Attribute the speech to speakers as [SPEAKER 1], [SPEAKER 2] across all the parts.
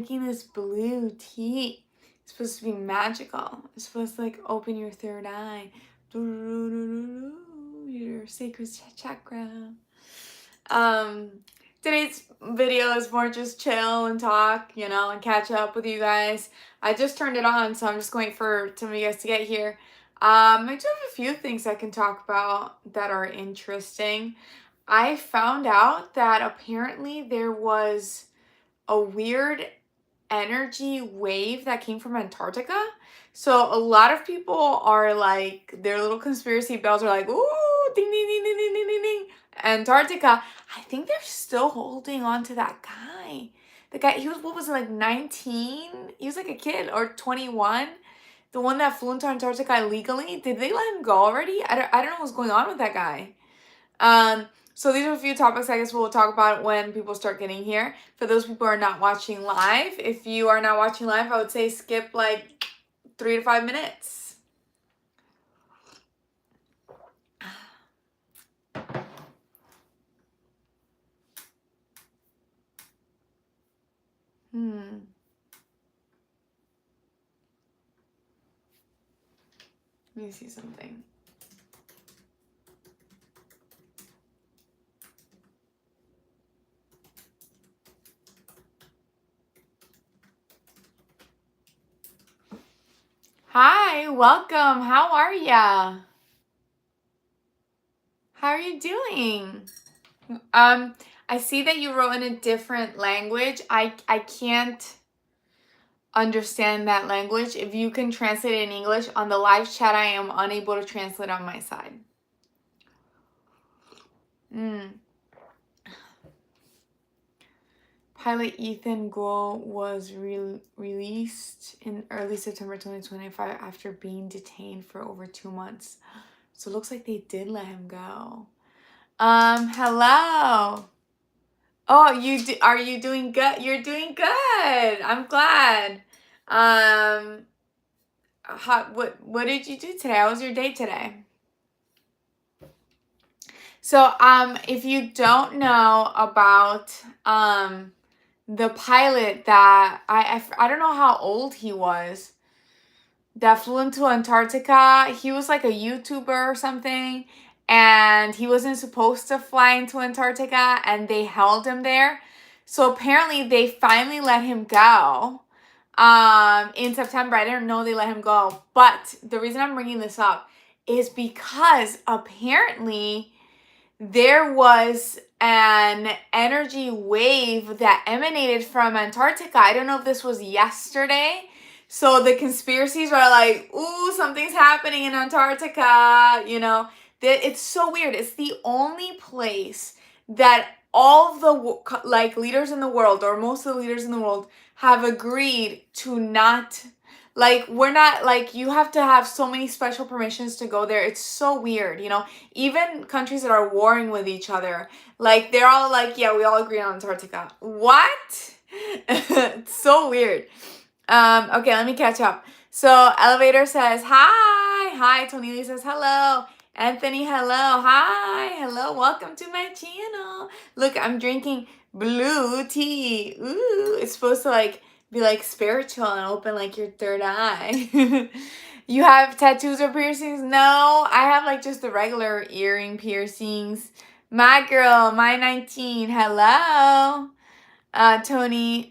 [SPEAKER 1] Drinking this blue tea. It's supposed to be magical. It's supposed to like open your third eye. Your sacral chakra. Um, Today's video is more just chill and talk, and catch up with you guys. I just turned it on, so I'm just waiting for some of you guys to get here. I do have a few things I can talk about that are interesting. I found out that apparently there was a weird energy wave that came from Antarctica. So a lot of people are like, their little conspiracy bells are like, ooh, ding, ding, ding, ding, ding, ding, ding, ding. Antarctica. I think they're still holding on to that guy. The guy, he was, what was it, like 19? He was like a kid, or 21. The one that flew into Antarctica illegally. Did they let him go already? I don't know what's going on with that guy. So these are a few topics I guess we'll talk about when people start getting here. For those people who are not watching live, if you are not watching live, I would say skip like 3 to 5 minutes. Let me see something. Hi, welcome. How are ya? How are you doing? I see that you wrote in a different language. I can't understand that language. If you can translate it in English on the live chat, I am unable to translate on my side. Pilot Ethan Gould was released in early September 2025 after being detained for over 2 months. So it looks like they did let him go. Hello. Oh, are you doing good? You're doing good. I'm glad. What did you do today? How was your day today? So, if you don't know about, the pilot that, I don't know how old he was, that flew into Antarctica. He was like a YouTuber or something, and he wasn't supposed to fly into Antarctica, and they held him there. So apparently they finally let him go in September. I didn't know they let him go. But the reason I'm bringing this up is because apparently there was an energy wave that emanated from Antarctica. I don't know if this was yesterday. So the conspiracies are like, ooh, something's happening in Antarctica. It's so weird. It's the only place that all of the like leaders in the world, or most of the leaders in the world, have agreed to not, like, we're not, like, you have to have so many special permissions to go there. It's so weird, even countries that are warring with each other, like, they're all like, yeah, we all agree on Antarctica. What? It's so weird. Okay, let me catch up. So Elevator says hi. Tony Lee says hello. Anthony, hello. Hi, hello. Welcome to my channel. Look, I'm drinking blue tea. Ooh, it's supposed to like be like spiritual and open like your third eye. You have tattoos or piercings? No, I have like just the regular earring piercings. My girl, my 19. Hello. Tony.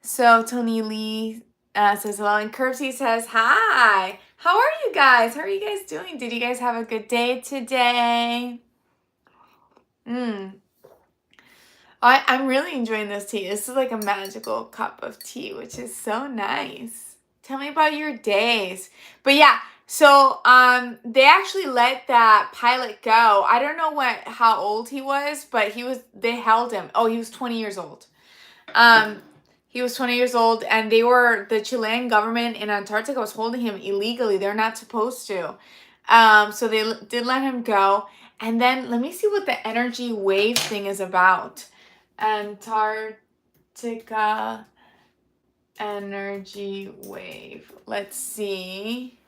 [SPEAKER 1] So Tony Lee says hello, and Curbsy says hi. How are you guys? How are you guys doing? Did you guys have a good day today? I'm really enjoying this tea. This is like a magical cup of tea, which is so nice. Tell me about your days. But yeah, so they actually let that pilot go. I don't know how old he was, but they held him. Oh, he was 20 years old. He was 20 years old, and the Chilean government in Antarctica was holding him illegally. They're not supposed to. So they did let him go. And then let me see what the energy wave thing is about. Antarctica energy wave. Let's see.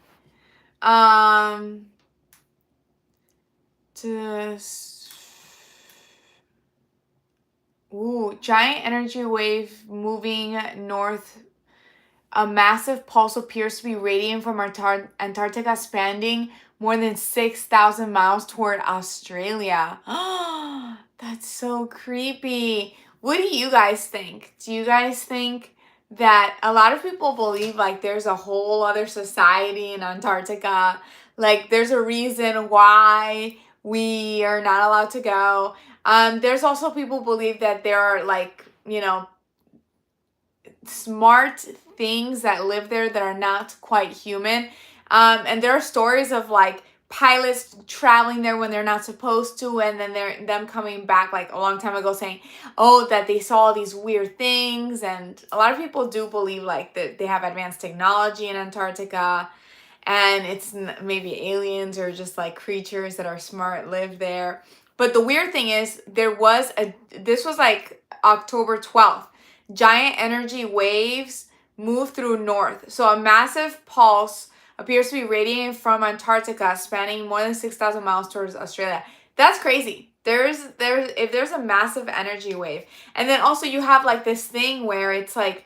[SPEAKER 1] Ooh, giant energy wave moving north. A massive pulse appears to be radiating from Antarctica, spanning more than 6,000 miles toward Australia. That's so creepy. What do you guys think? Do you guys think that a lot of people believe like there's a whole other society in Antarctica? Like there's a reason why we are not allowed to go. There's also people believe that there are like, smart things that live there that are not quite human. And there are stories of like pilots traveling there when they're not supposed to, and then they're them coming back like a long time ago saying, oh, that they saw these weird things. And a lot of people do believe like that they have advanced technology in Antarctica, and it's maybe aliens or just like creatures that are smart live there. But the weird thing is this was like October 12th. Giant energy waves move through north. So a massive pulse appears to be radiating from Antarctica, spanning more than 6,000 miles towards Australia. That's crazy. If there's a massive energy wave. And then also you have like this thing where it's like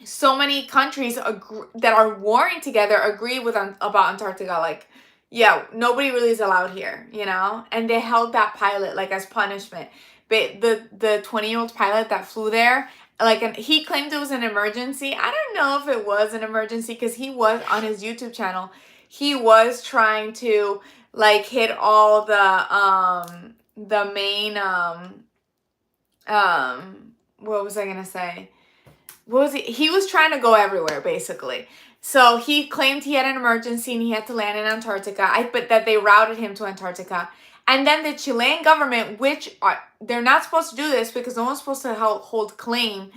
[SPEAKER 1] so many countries that are warring together agree about Antarctica. Like, yeah, nobody really is allowed here, And they held that pilot like as punishment. But the 20-year-old pilot that flew there, like, and he claimed it was an emergency. I don't know if it was an emergency because he was on his YouTube channel. He was trying to like hit all the main what was I gonna say? What was he was trying to go everywhere basically. So he claimed he had an emergency and he had to land in Antarctica. But that they routed him to Antarctica. And then the Chilean government, they're not supposed to do this because no one's supposed to hold claim,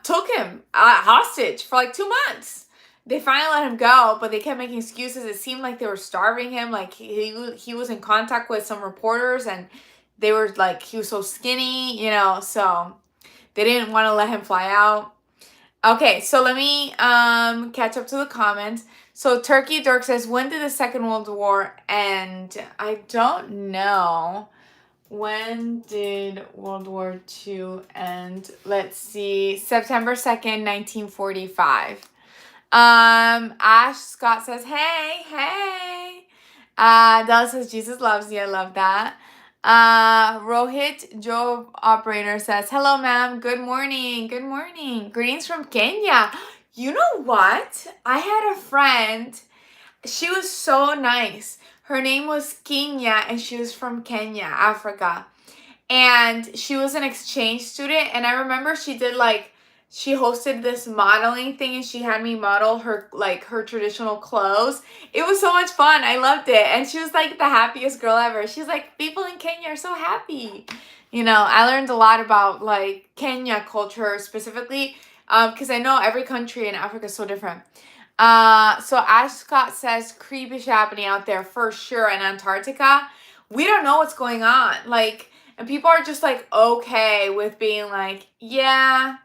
[SPEAKER 1] took him hostage for like 2 months. They finally let him go, but they kept making excuses. It seemed like they were starving him. Like he was in contact with some reporters and they were like, he was so skinny, so they didn't want to let him fly out. Okay, so let me catch up to the comments. So Turkey Dirk says, when did the Second World War end? I don't know. When did World War II end? Let's see. September 2nd, 1945. Ash Scott says, hey. Della says, Jesus loves you. I love that. Rohit Job Operator says, hello, ma'am. Good morning. Greetings from Kenya. You know what? I had a friend. She was so nice. Her name was Kenya, and she was from Kenya, Africa. And she was an exchange student. And I remember she hosted this modeling thing, and she had me model her traditional clothes. It was so much fun. I loved it. And she was like the happiest girl ever. She's like, people in Kenya are so happy. I learned a lot about like Kenya culture specifically, because I know every country in Africa is so different. So Ash Scott says creepy shit happening out there for sure in Antarctica. We don't know what's going on. Like, and people are just like okay with being like, yeah,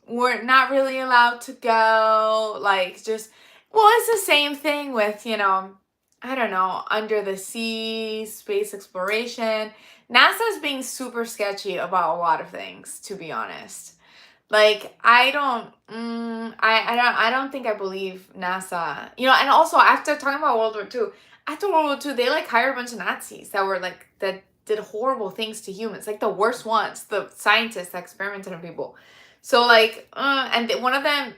[SPEAKER 1] we're not really allowed to go. Like, just, well, it's the same thing with, I don't know, under the sea, space exploration. NASA's being super sketchy about a lot of things, to be honest. Like, I don't think I believe NASA. And also after talking about World War II, they like hired a bunch of Nazis that were like, that did horrible things to humans, like the worst ones, the scientists that experimented on people. So like, and one of them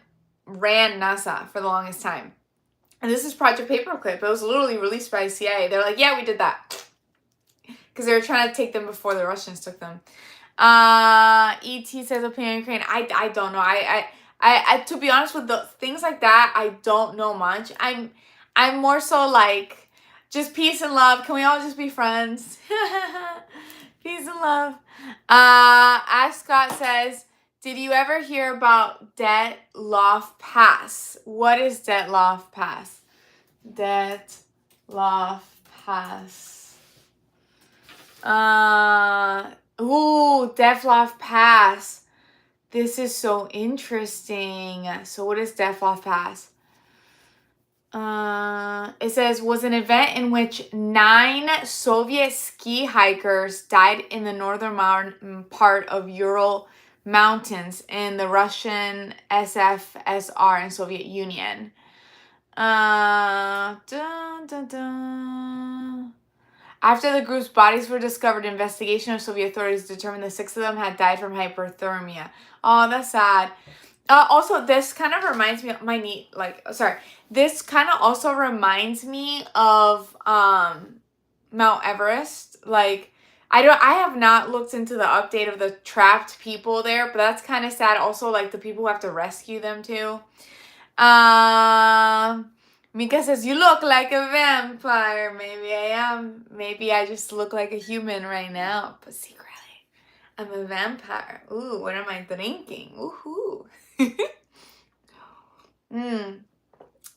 [SPEAKER 1] ran NASA for the longest time. And this is Project Paperclip. It was literally released by CIA. They're like, yeah, we did that. Because they were trying to take them before the Russians took them. E.T. says opinion on Ukraine. I don't know. I to be honest with the things like that, I don't know much. I'm more so like, just peace and love. Can we all just be friends? Peace and love. Ash Scott says, did you ever hear about Detloff Pass? What is Detloff Pass? Detloff Pass. Detloff Pass. This is so interesting. So what is Detloff Pass? It says, was an event in which 9 Soviet ski hikers died in the northern part of Ural Mountains in the Russian SFSR and Soviet Union. Dun, dun, dun. After the group's bodies were discovered, investigation of Soviet authorities determined that 6 of them had died from hypothermia. Oh, that's sad. Also, this kind of reminds me of this kind of also reminds me of Mount Everest. Like, I have not looked into the update of the trapped people there, but that's kind of sad. Also, like the people who have to rescue them too. Mika says, you look like a vampire. Maybe I am. Maybe I just look like a human right now. But secretly, I'm a vampire. Ooh, what am I drinking? Woohoo.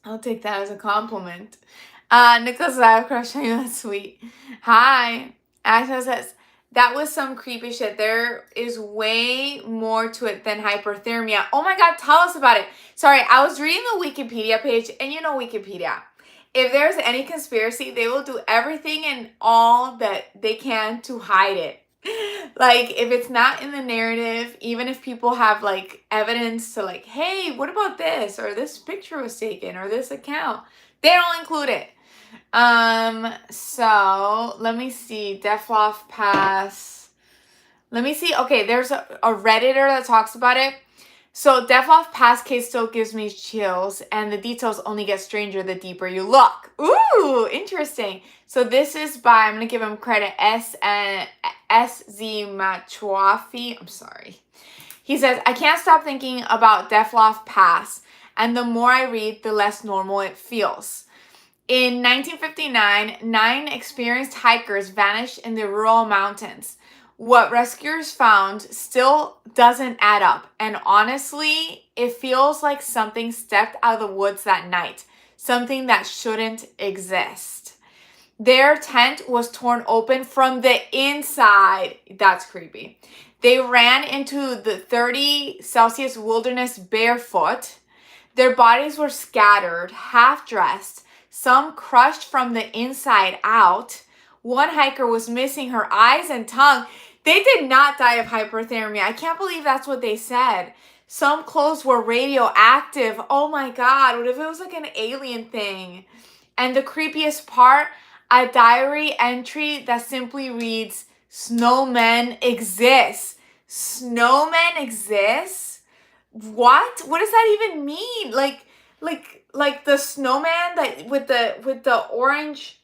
[SPEAKER 1] I'll take that as a compliment. Nicholas, I have a crush on you. That's sweet. Hi. Asha says, that was some creepy shit. There is way more to it than hyperthermia. Oh my God, tell us about it. Sorry, I was reading the Wikipedia page, and you know Wikipedia. If there's any conspiracy, they will do everything and all that they can to hide it. Like, if it's not in the narrative, even if people have like evidence to like, hey, what about this? Or this picture was taken, or this account, they don't include it. So let me see. Defloff Pass. Let me see. Okay, there's a Redditor that talks about it. So Defloff Pass case still gives me chills, and the details only get stranger the deeper you look. Ooh, interesting. So this is by, I'm gonna give him credit, S.Z. Machwafi. I'm sorry. He says, I can't stop thinking about Defloff Pass, and the more I read, the less normal it feels. In 1959, 9 experienced hikers vanished in the Ural Mountains. What rescuers found still doesn't add up, and honestly, it feels like something stepped out of the woods that night, something that shouldn't exist. Their tent was torn open from the inside. That's creepy. They ran into the 30 Celsius wilderness barefoot. Their bodies were scattered, half-dressed, some crushed from the inside out. One hiker was missing her eyes and tongue. They did not die of hyperthermia. I can't believe that's what they said. Some clothes were radioactive. Oh my God, what if it was like an alien thing? And the creepiest part, a diary entry that simply reads, snowmen exist. Snowmen exist? What? What does that even mean? Like the snowman that with the orange,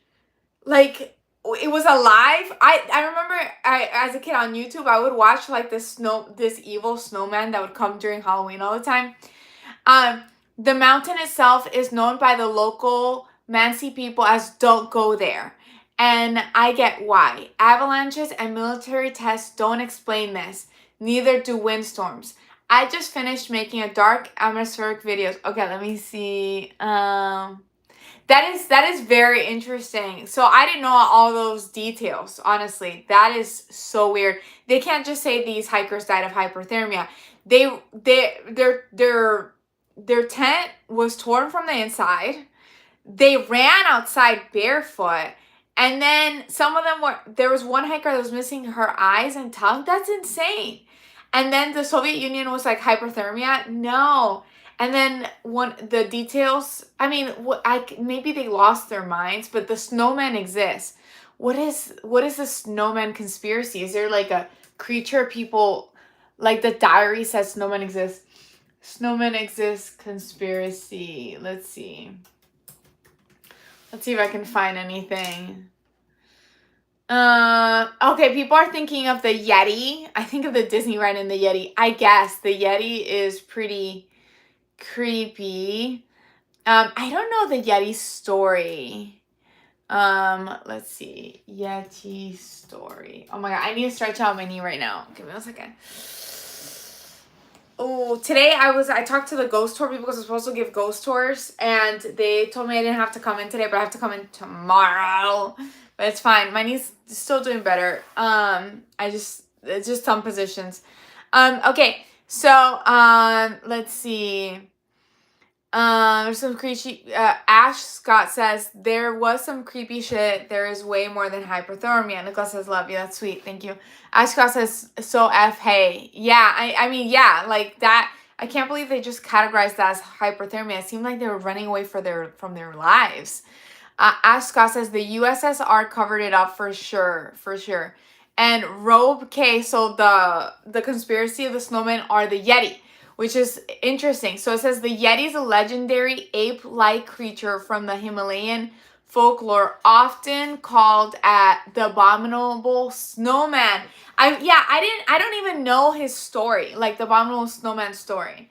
[SPEAKER 1] like it was alive. I remember as a kid on YouTube, I would watch like this evil snowman that would come during Halloween all the time. The mountain itself is known by the local Mansi people as don't go there. And I get why. Avalanches and military tests don't explain this. Neither do windstorms. I just finished making a dark atmospheric videos. Okay, let me see. That is very interesting. So I didn't know all those details, honestly. That is so weird. They can't just say these hikers died of hyperthermia. Their tent was torn from the inside. They ran outside barefoot. And then there was one hiker that was missing her eyes and tongue. That's insane. And then the Soviet Union was like hyperthermia. No. And then the details, I mean, maybe they lost their minds, but the snowman exists. What is the snowman conspiracy? Is there like a creature people, like the diary says snowman exists? Snowman exists conspiracy. Let's see. Let's see if I can find anything. Okay, people are thinking of the Yeti. I think of the Disney ride and the Yeti. I guess the Yeti is pretty creepy. I don't know the Yeti story. Let's see. Yeti story. Oh my God, I need to stretch out my knee right now. Give me 1 second. Oh, today I talked to the ghost tour people because I'm supposed to give ghost tours, and they told me I didn't have to come in today, but I have to come in tomorrow. But it's fine. My knee's still doing better. It's just some positions. Okay. So, let's see. There's some creepy. Ash Scott says there was some creepy shit. There is way more than hyperthermia. Nicholas says love you. That's sweet. Thank you. Ash Scott says so f hey. Yeah, I mean yeah, like that. I can't believe they just categorized that as hyperthermia. It seemed like they were running away from their lives. Ash Scott says the USSR covered it up for sure, for sure. And Robe K, so the conspiracy of the snowmen are the Yeti, which is interesting. So it says the Yeti is a legendary ape-like creature from the Himalayan folklore, often called the abominable snowman. I don't even know his story, like the abominable snowman story.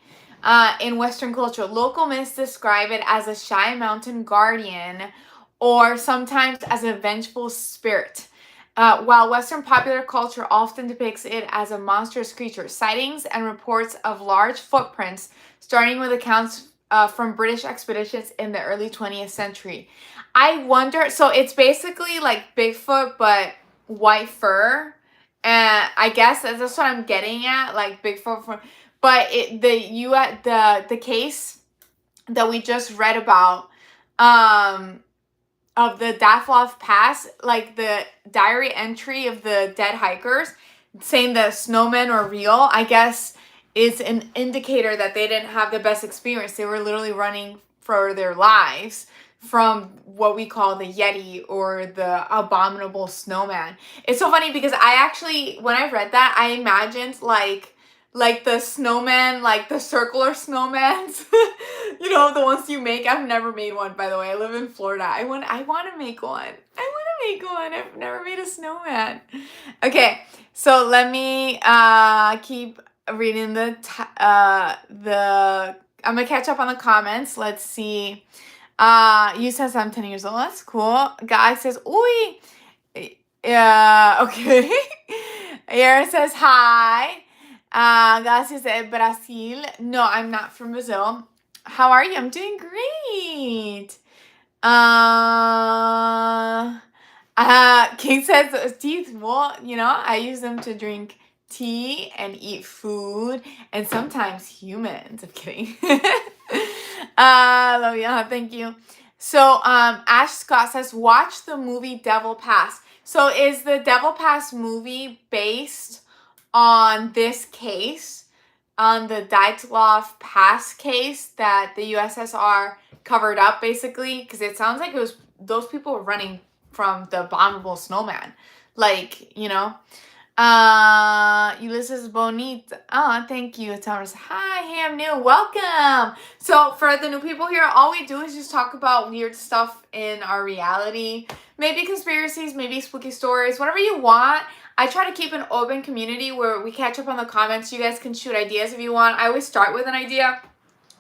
[SPEAKER 1] In Western culture, local myths describe it as a shy mountain guardian or sometimes as a vengeful spirit. While Western popular culture often depicts it as a monstrous creature, sightings and reports of large footprints, starting with accounts from British expeditions in the early 20th century. I wonder, so it's basically like Bigfoot, but white fur. And I guess that's what I'm getting at, like Bigfoot from, but the case that we just read about, of the Daflof Pass, like the diary entry of the dead hikers saying the snowmen are real, I guess is an indicator that they didn't have the best experience. They were literally running for their lives from what we call the Yeti or the abominable snowman. It's so funny because I actually, when I read that, I imagined like the snowman, like the circular snowmans, you know, the ones you make. I've never made one, by the way. I live in Florida. I want to make one. I've never made a snowman. Okay, so let me keep reading I'm gonna catch up on the comments. Let's see. You says I'm 10 years old. That's cool. Guy says, "Uy." Yeah. Okay. Aaron says hi. Gracias de Brazil. No, I'm not from Brazil. How are you? I'm doing great. King says teeth. Well, you know, I use them to drink tea and eat food, and sometimes humans. I'm kidding. Love you. Thank you. So, Ash Scott says, watch the movie Devil Pass. So, is the Devil Pass movie based on this case, on the Dyatlov Pass case that the USSR covered up, basically? Because it sounds like it was those people were running from the abominable snowman, like, you know. Ulysses Bonita. Oh, thank you. Thomas. Hi, hey, I'm new. Welcome. So for the new people here, all we do is just talk about weird stuff in our reality. Maybe conspiracies, maybe spooky stories, whatever you want. I try to keep an open community where we catch up on the comments. You guys can shoot ideas if you want. I always start with an idea.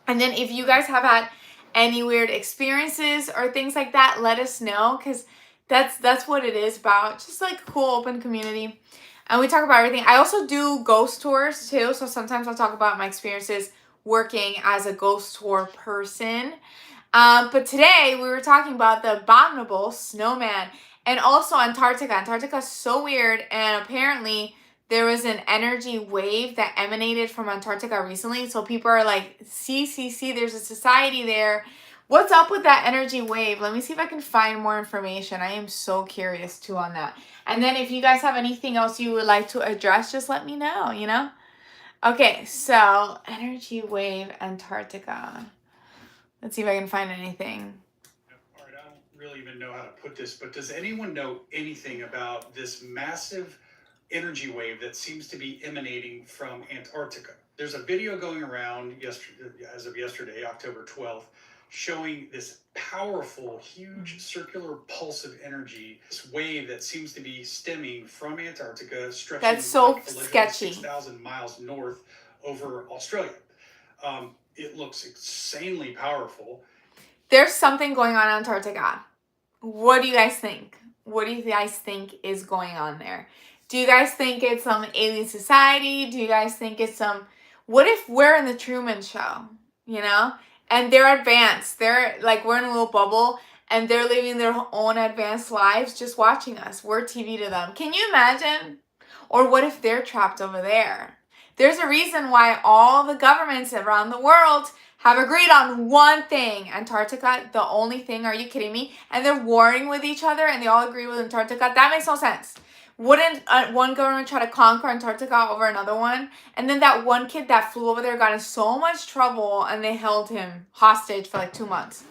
[SPEAKER 1] And then if you guys have had any weird experiences or things like that, let us know, because that's what it is about. Just like a cool open community. And we talk about everything. I also do ghost tours too. So sometimes I'll talk about my experiences working as a ghost tour person. But today we were talking about the abominable snowman and also Antarctica. Antarctica is so weird. And apparently there was an energy wave that emanated from Antarctica recently. So people are like, see, there's a society there. What's up with that energy wave? Let me see if I can find more information. I am so curious too on that. And then if you guys have anything else you would like to address, just let me know, you know? Okay, so energy wave Antarctica. Let's see if I can find anything.
[SPEAKER 2] All right, I don't really even know how to put this, but does anyone know anything about this massive energy wave that seems to be emanating from Antarctica? There's a video going around as of yesterday, October 12th, showing this powerful, huge circular pulse of energy, this wave that seems to be stemming from Antarctica, stretching
[SPEAKER 1] That's so
[SPEAKER 2] like
[SPEAKER 1] sketchy.
[SPEAKER 2] 6,000 miles north over Australia. It looks insanely powerful.
[SPEAKER 1] There's something going on in Antarctica. What do you guys think? What do you guys think is going on there? Do you guys think it's some alien society? Do you guys think it's some... What if we're in the Truman Show, you know? And they're advanced. They're like, we're in a little bubble and they're living their own advanced lives just watching us. We're TV to them. Can you imagine? Or what if they're trapped over there? There's a reason why all the governments around the world have agreed on one thing. Antarctica, the only thing. Are you kidding me? And they're warring with each other and they all agree with Antarctica. That makes no sense. Wouldn't one government try to conquer Antarctica over another one? And then that one kid that flew over there got in so much trouble and they held him hostage for like 2 months.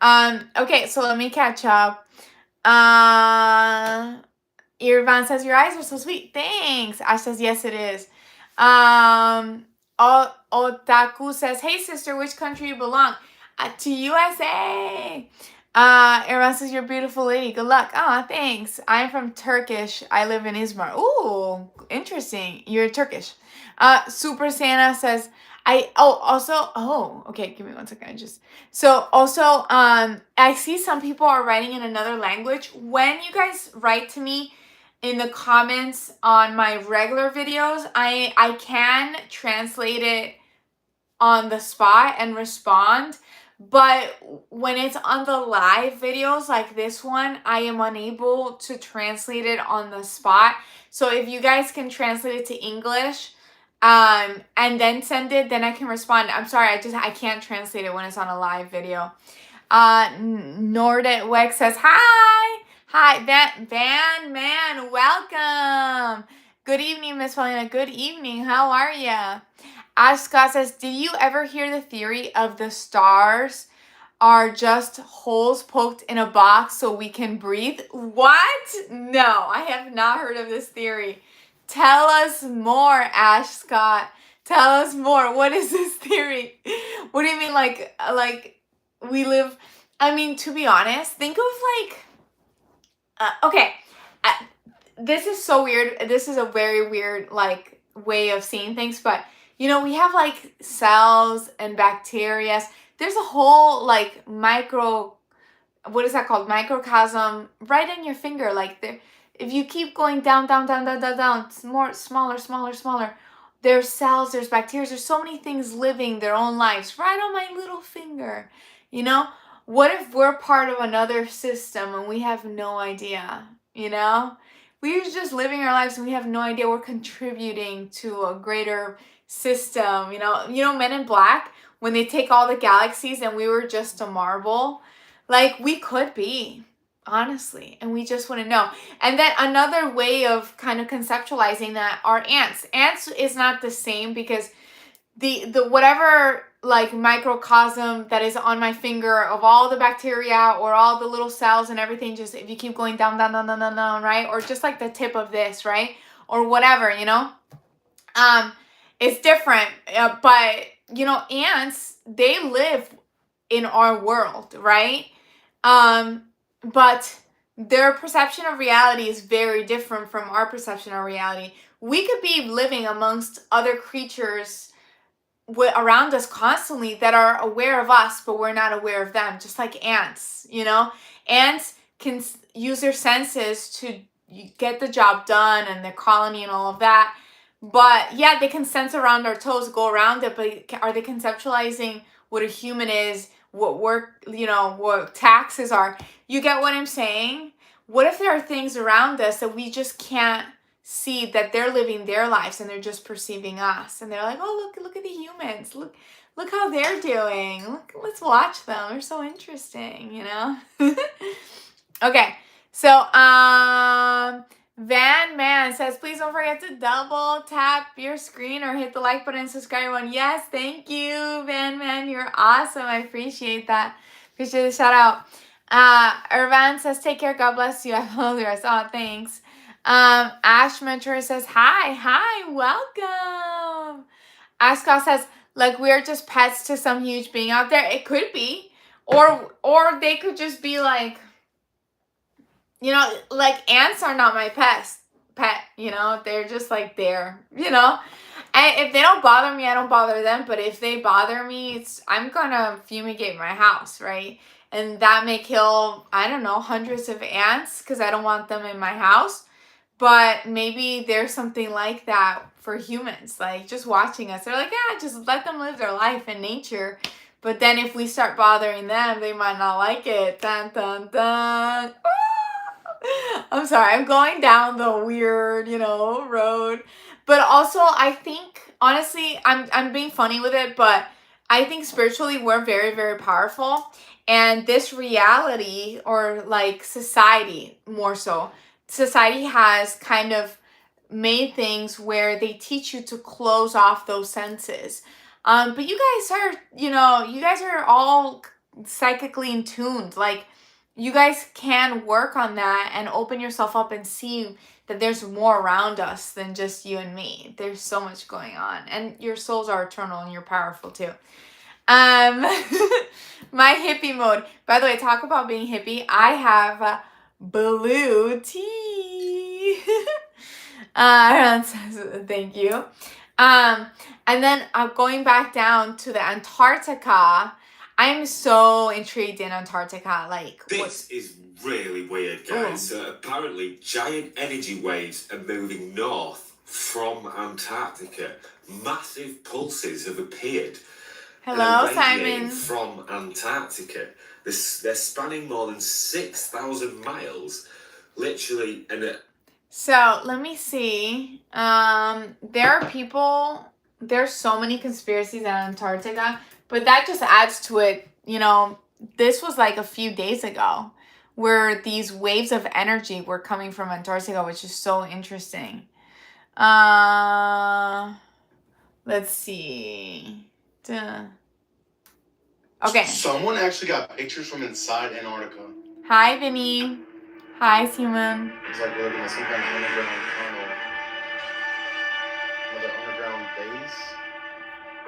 [SPEAKER 1] Okay, so let me catch up. Irvan says, your eyes are so sweet. Thanks. Ash says, yes, it is. Otaku says, hey, sister, which country you belong? To USA. Irvan says, you're a beautiful lady. Good luck. Oh, thanks. I'm from Turkish. I live in Izmir. Ooh, interesting. You're Turkish. Super Santa says, okay, give me 1 second. I see some people are writing in another language. When you guys write to me in the comments on my regular videos, I can translate it on the spot and respond. But when it's on the live videos like this one, I am unable to translate it on the spot. So if you guys can translate it to English, and then send it, then I can respond. I'm sorry, I can't translate it when it's on a live video. Nordet Wex says, hi, Van Man, welcome. Good evening, Miss Paulina. Good evening. How are ya? Ash Scott says, did you ever hear the theory of the stars are just holes poked in a box so we can breathe? What? No, I have not heard of this theory. Tell us more, Ash Scott. Tell us more. What is this theory? What do you mean, like we live? I mean, to be honest, think of okay. This is so weird. This is a very weird like way of seeing things, but we have like cells and bacteria. There's a whole like what is that called? Microcosm right in your finger. Like there, if you keep going down, it's more smaller. There's cells, there's bacteria, there's so many things living their own lives right on my little finger. What if we're part of another system and we have no idea? We're just living our lives and we have no idea we're contributing to a greater system. Men in Black, when they take all the galaxies and we were just a marble, like we could be, honestly, and we just wouldn't know. And then another way of kind of conceptualizing that are ants. Ants is not the same because the whatever like microcosm that is on my finger of all the bacteria or all the little cells and everything, just if you keep going down, right? Or just like the tip of this, right? Or whatever, it's different. But, ants, they live in our world, right? But their perception of reality is very different from our perception of reality. We could be living amongst other creatures around us constantly that are aware of us, but we're not aware of them, just like ants. Ants can use their senses to get the job done and their colony and all of that. But yeah, they can sense around our toes, go around it, but are they conceptualizing what a human is, what work, what taxes are? You get what I'm saying? What if there are things around us that we just can't see, that they're living their lives and they're just perceiving us, and they're like, oh, look at the humans, look how they're doing, let's watch them, they're so interesting. Okay, so Van Man says, please don't forget to double tap your screen or hit the like button and subscribe, everyone. Yes, thank you, Van Man, you're awesome. I appreciate that. Appreciate the shout out. Irvan says, take care, God bless you. I love you. I saw it. Thanks. Ash Mentor says, hi, welcome. Ascot says, like we're just pets to some huge being out there. It could be. Or they could just be like, like ants are not my pet, they're just like there, and if they don't bother me, I don't bother them. But if they bother me, I'm gonna fumigate my house, right? And that may kill, I don't know, hundreds of ants because I don't want them in my house. But maybe there's something like that for humans, like just watching us. They're like, yeah, just let them live their life in nature. But then if we start bothering them, they might not like it. Dun, dun, dun. I'm sorry, I'm going down the weird, road. But also, I think, honestly, I'm being funny with it, but I think spiritually we're very, very powerful. And this reality, or like society more so, society has kind of made things where they teach you to close off those senses. But you guys are, you guys are all psychically in tuned. Like, you guys can work on that and open yourself up and see that there's more around us than just you and me. There's so much going on. And your souls are eternal and you're powerful too. Um, my hippie mode. By the way, talk about being hippie. I have blue tea. Thank you. And then going back down to the Antarctica. I'm so intrigued in Antarctica. Like,
[SPEAKER 3] this is really weird, guys. Apparently, giant energy waves are moving north from Antarctica. Massive pulses have appeared.
[SPEAKER 1] Hello, Simon.
[SPEAKER 3] From Antarctica. They're spanning more than 6,000 miles. Literally.
[SPEAKER 1] So, let me see. There are people, there's so many conspiracies in Antarctica, but that just adds to it. This was like a few days ago where these waves of energy were coming from Antarctica, which is so interesting. Let's see. Okay.
[SPEAKER 4] Someone actually got pictures from inside Antarctica.
[SPEAKER 1] Hi, Vinny. Hi, Simon.
[SPEAKER 4] It's like we're living in some kind of underground tunnel. Another underground base,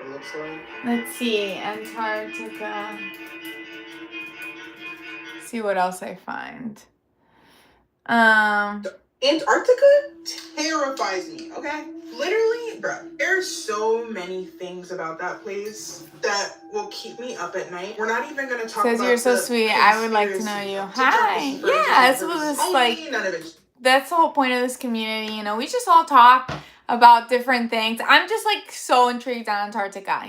[SPEAKER 4] it looks like.
[SPEAKER 1] Let's see. Antarctica. See what else I find.
[SPEAKER 5] Antarctica terrifies me, okay? Literally, bro, there's so many things about that place that will keep me up at night. We're not even going to talk about
[SPEAKER 1] Says you're so sweet. I would like to know you. Hi. Yeah, this was like,
[SPEAKER 5] none of it.
[SPEAKER 1] That's the whole point of this community. We just all talk about different things. I'm just like so intrigued on Antarctica,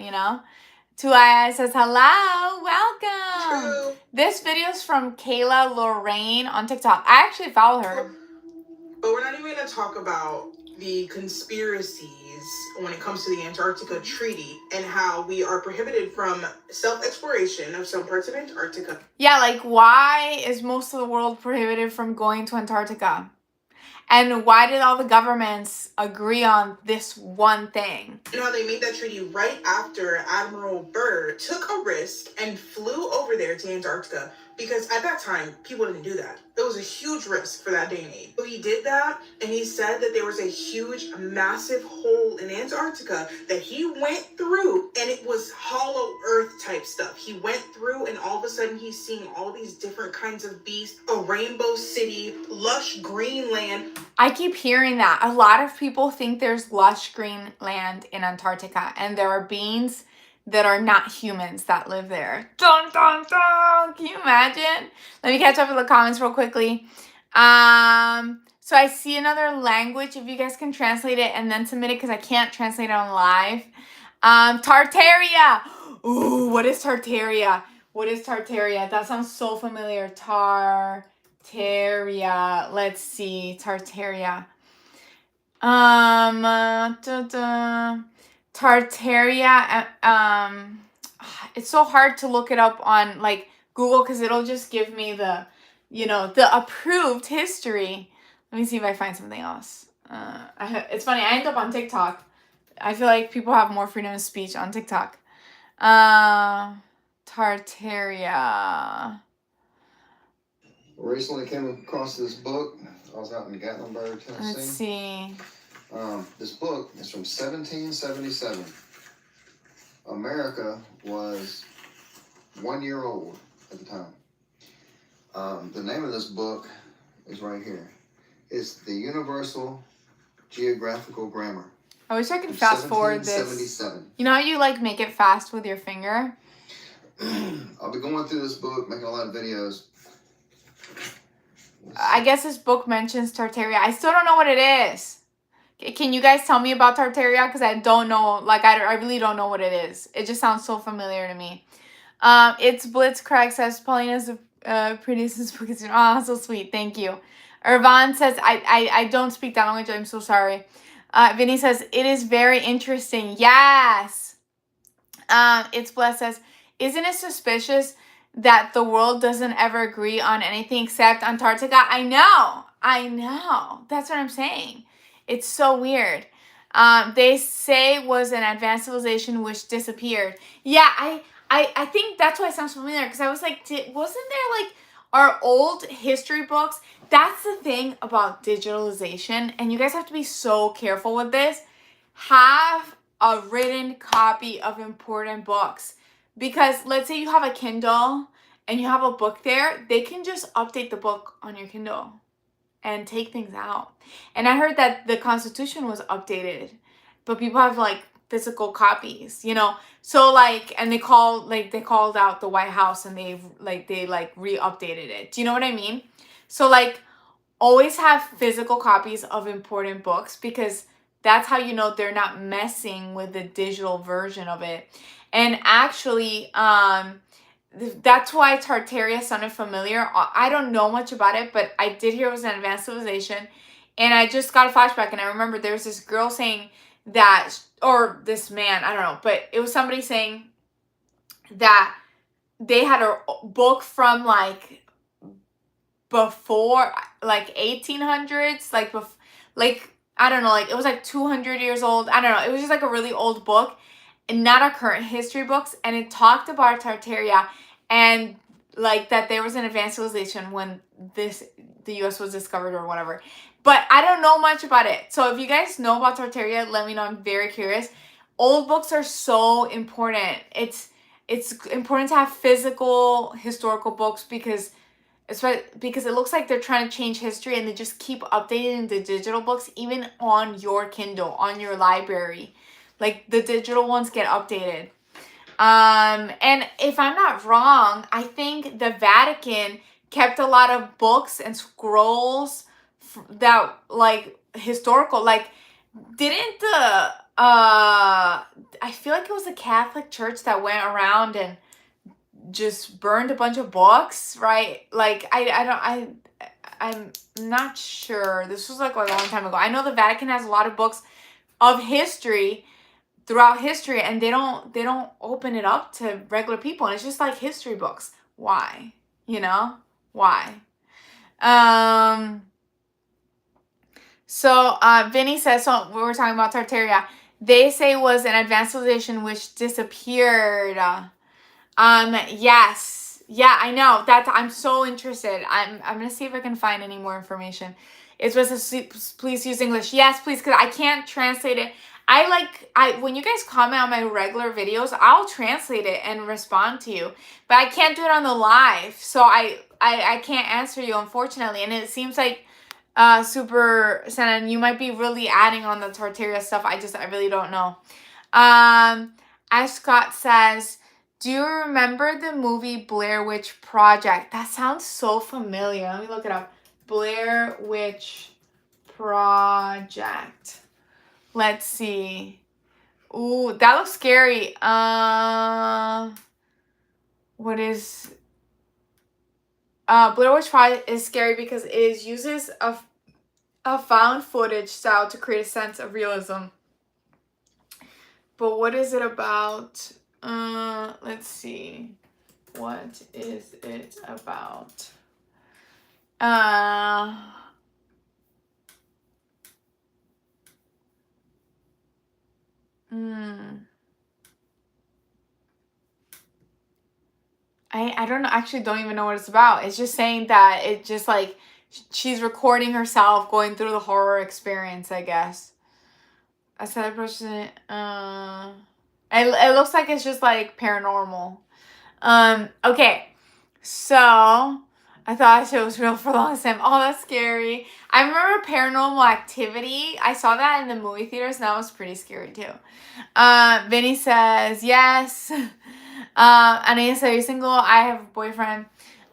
[SPEAKER 1] Tuaya says, hello, welcome.
[SPEAKER 5] True.
[SPEAKER 1] This video is from Kayla Lorraine on TikTok. I actually follow her.
[SPEAKER 5] But we're not even going to talk about the conspiracies when it comes to the Antarctica Treaty and how we are prohibited from self-exploration of some parts of Antarctica.
[SPEAKER 1] Yeah, like, why is most of the world prohibited from going to Antarctica? And why did all the governments agree on this one thing?
[SPEAKER 5] They made that treaty right after Admiral Byrd took a risk and flew over there to Antarctica, because at that time, people didn't do that. It was a huge risk for that day and age. So he did that, and he said that there was a huge, massive hole in Antarctica that he went through, and it was hollow earth type stuff. He went through, and all of a sudden, he's seeing all these different kinds of beasts, a rainbow city, lush green land.
[SPEAKER 1] I keep hearing that. A lot of people think there's lush green land in Antarctica, and there are beings that are not humans that live there. Dun, dun, dun. Can you imagine? Let me catch up with the comments real quickly. So I see another language. If you guys can translate it and then submit it, because I can't translate it on live. Tartaria. Ooh, what is Tartaria? What is Tartaria? That sounds so familiar. Tartaria. Let's see. Tartaria. Tartaria. It's so hard to look it up on like Google because it'll just give me the, the approved history. Let me see if I find something else. It's funny. I end up on TikTok. I feel like people have more freedom of speech on TikTok. Tartaria.
[SPEAKER 6] Recently came across this book. I was out in Gatlinburg, Tennessee.
[SPEAKER 1] Let's see.
[SPEAKER 6] This book is from 1777. America was 1 year old at the time. The name of this book is right here. It's the Universal Geographical Grammar.
[SPEAKER 1] I wish I could fast forward this.
[SPEAKER 6] 1777.
[SPEAKER 1] You know how you like make it fast with your finger?
[SPEAKER 6] I'll be going through this book, making a lot of videos.
[SPEAKER 1] I guess this book mentions Tartaria. I still don't know what it is. Can you guys tell me about Tartaria? Because I don't know. Like, I really don't know what it is. It just sounds so familiar to me. It's Blitzcraig says, Paulina's the prettiest in spooky season. Oh, so sweet. Thank you. Irvan says, I don't speak that language. I'm so sorry. Vinny says, it is very interesting. Yes. It's Blessed says, isn't it suspicious that the world doesn't ever agree on anything except Antarctica? I know. That's what I'm saying. It's so weird. They say it was an advanced civilization which disappeared. Yeah, I think that's why it sounds familiar, because I was like, wasn't there like our old history books? That's the thing about digitalization, and you guys have to be so careful with this. Have a written copy of important books, because let's say you have a Kindle and you have a book there, they can just update the book on your Kindle and take things out. And I heard that the Constitution was updated, but people have like physical copies, you know. So like, and they called out the White House and they re-updated it. Do you know what I mean? So like, always have physical copies of important books, because that's how you know they're not messing with the digital version of it. And actually, that's why Tartaria sounded familiar. I don't know much about it, but I did hear it was an advanced civilization. And I just got a flashback, and I remember there was this girl saying that, or this man, I don't know, but it was somebody saying that they had a book from like before, like 1800s, like I don't know, like it was like 200 years old. I don't know. It was just like a really old book, and not our current history books. And it talked about Tartaria, and like that there was an advanced civilization when the U.S. was discovered or whatever. But I don't know much about it. So if you guys know about Tartaria, let me know. I'm very curious. Old books are so important. It's important to have physical historical books, because it looks like they're trying to change history, and they just keep updating the digital books, even on your Kindle, on your library. Like the digital ones get updated. And if I'm not wrong, I think the Vatican kept a lot of books and scrolls that like historical, like didn't the I feel like it was the Catholic Church that went around and just burned a bunch of books, right? Like I'm not sure. This was like a long time ago. I know the Vatican has a lot of books of history throughout history, and they don't open it up to regular people, and it's just like history books. Why? You know? Why? So Vinny says, so we were talking about Tartaria. They say it was an advanced civilization which disappeared. Yes. Yeah, I know. I'm so interested. I'm gonna see if I can find any more information. It's supposed to please use English. Yes, please, because I can't translate it. When you guys comment on my regular videos, I'll translate it and respond to you. But I can't do it on the live. So I can't answer you, unfortunately. And it seems like Super Santa, you might be really adding on the Tartaria stuff. I really don't know. As Scott says, do you remember the movie Blair Witch Project? That sounds so familiar. Let me look it up. Blair Witch Project. Let's see. Ooh, that looks scary. What is... Blair Witch Project is scary because it uses a found footage style to create a sense of realism. But what is it about? Let's see. What is it about? I don't know, actually don't even know what it's about. It's just saying that it just like she's recording herself going through the horror experience, I guess. A sad person. It looks like it's just like paranormal. Okay. So I thought it was real for the longest time. Oh, that's scary. I remember Paranormal Activity. I saw that in the movie theaters, and that was pretty scary too. Vinny says yes. Anaya said, you're single. I have a boyfriend.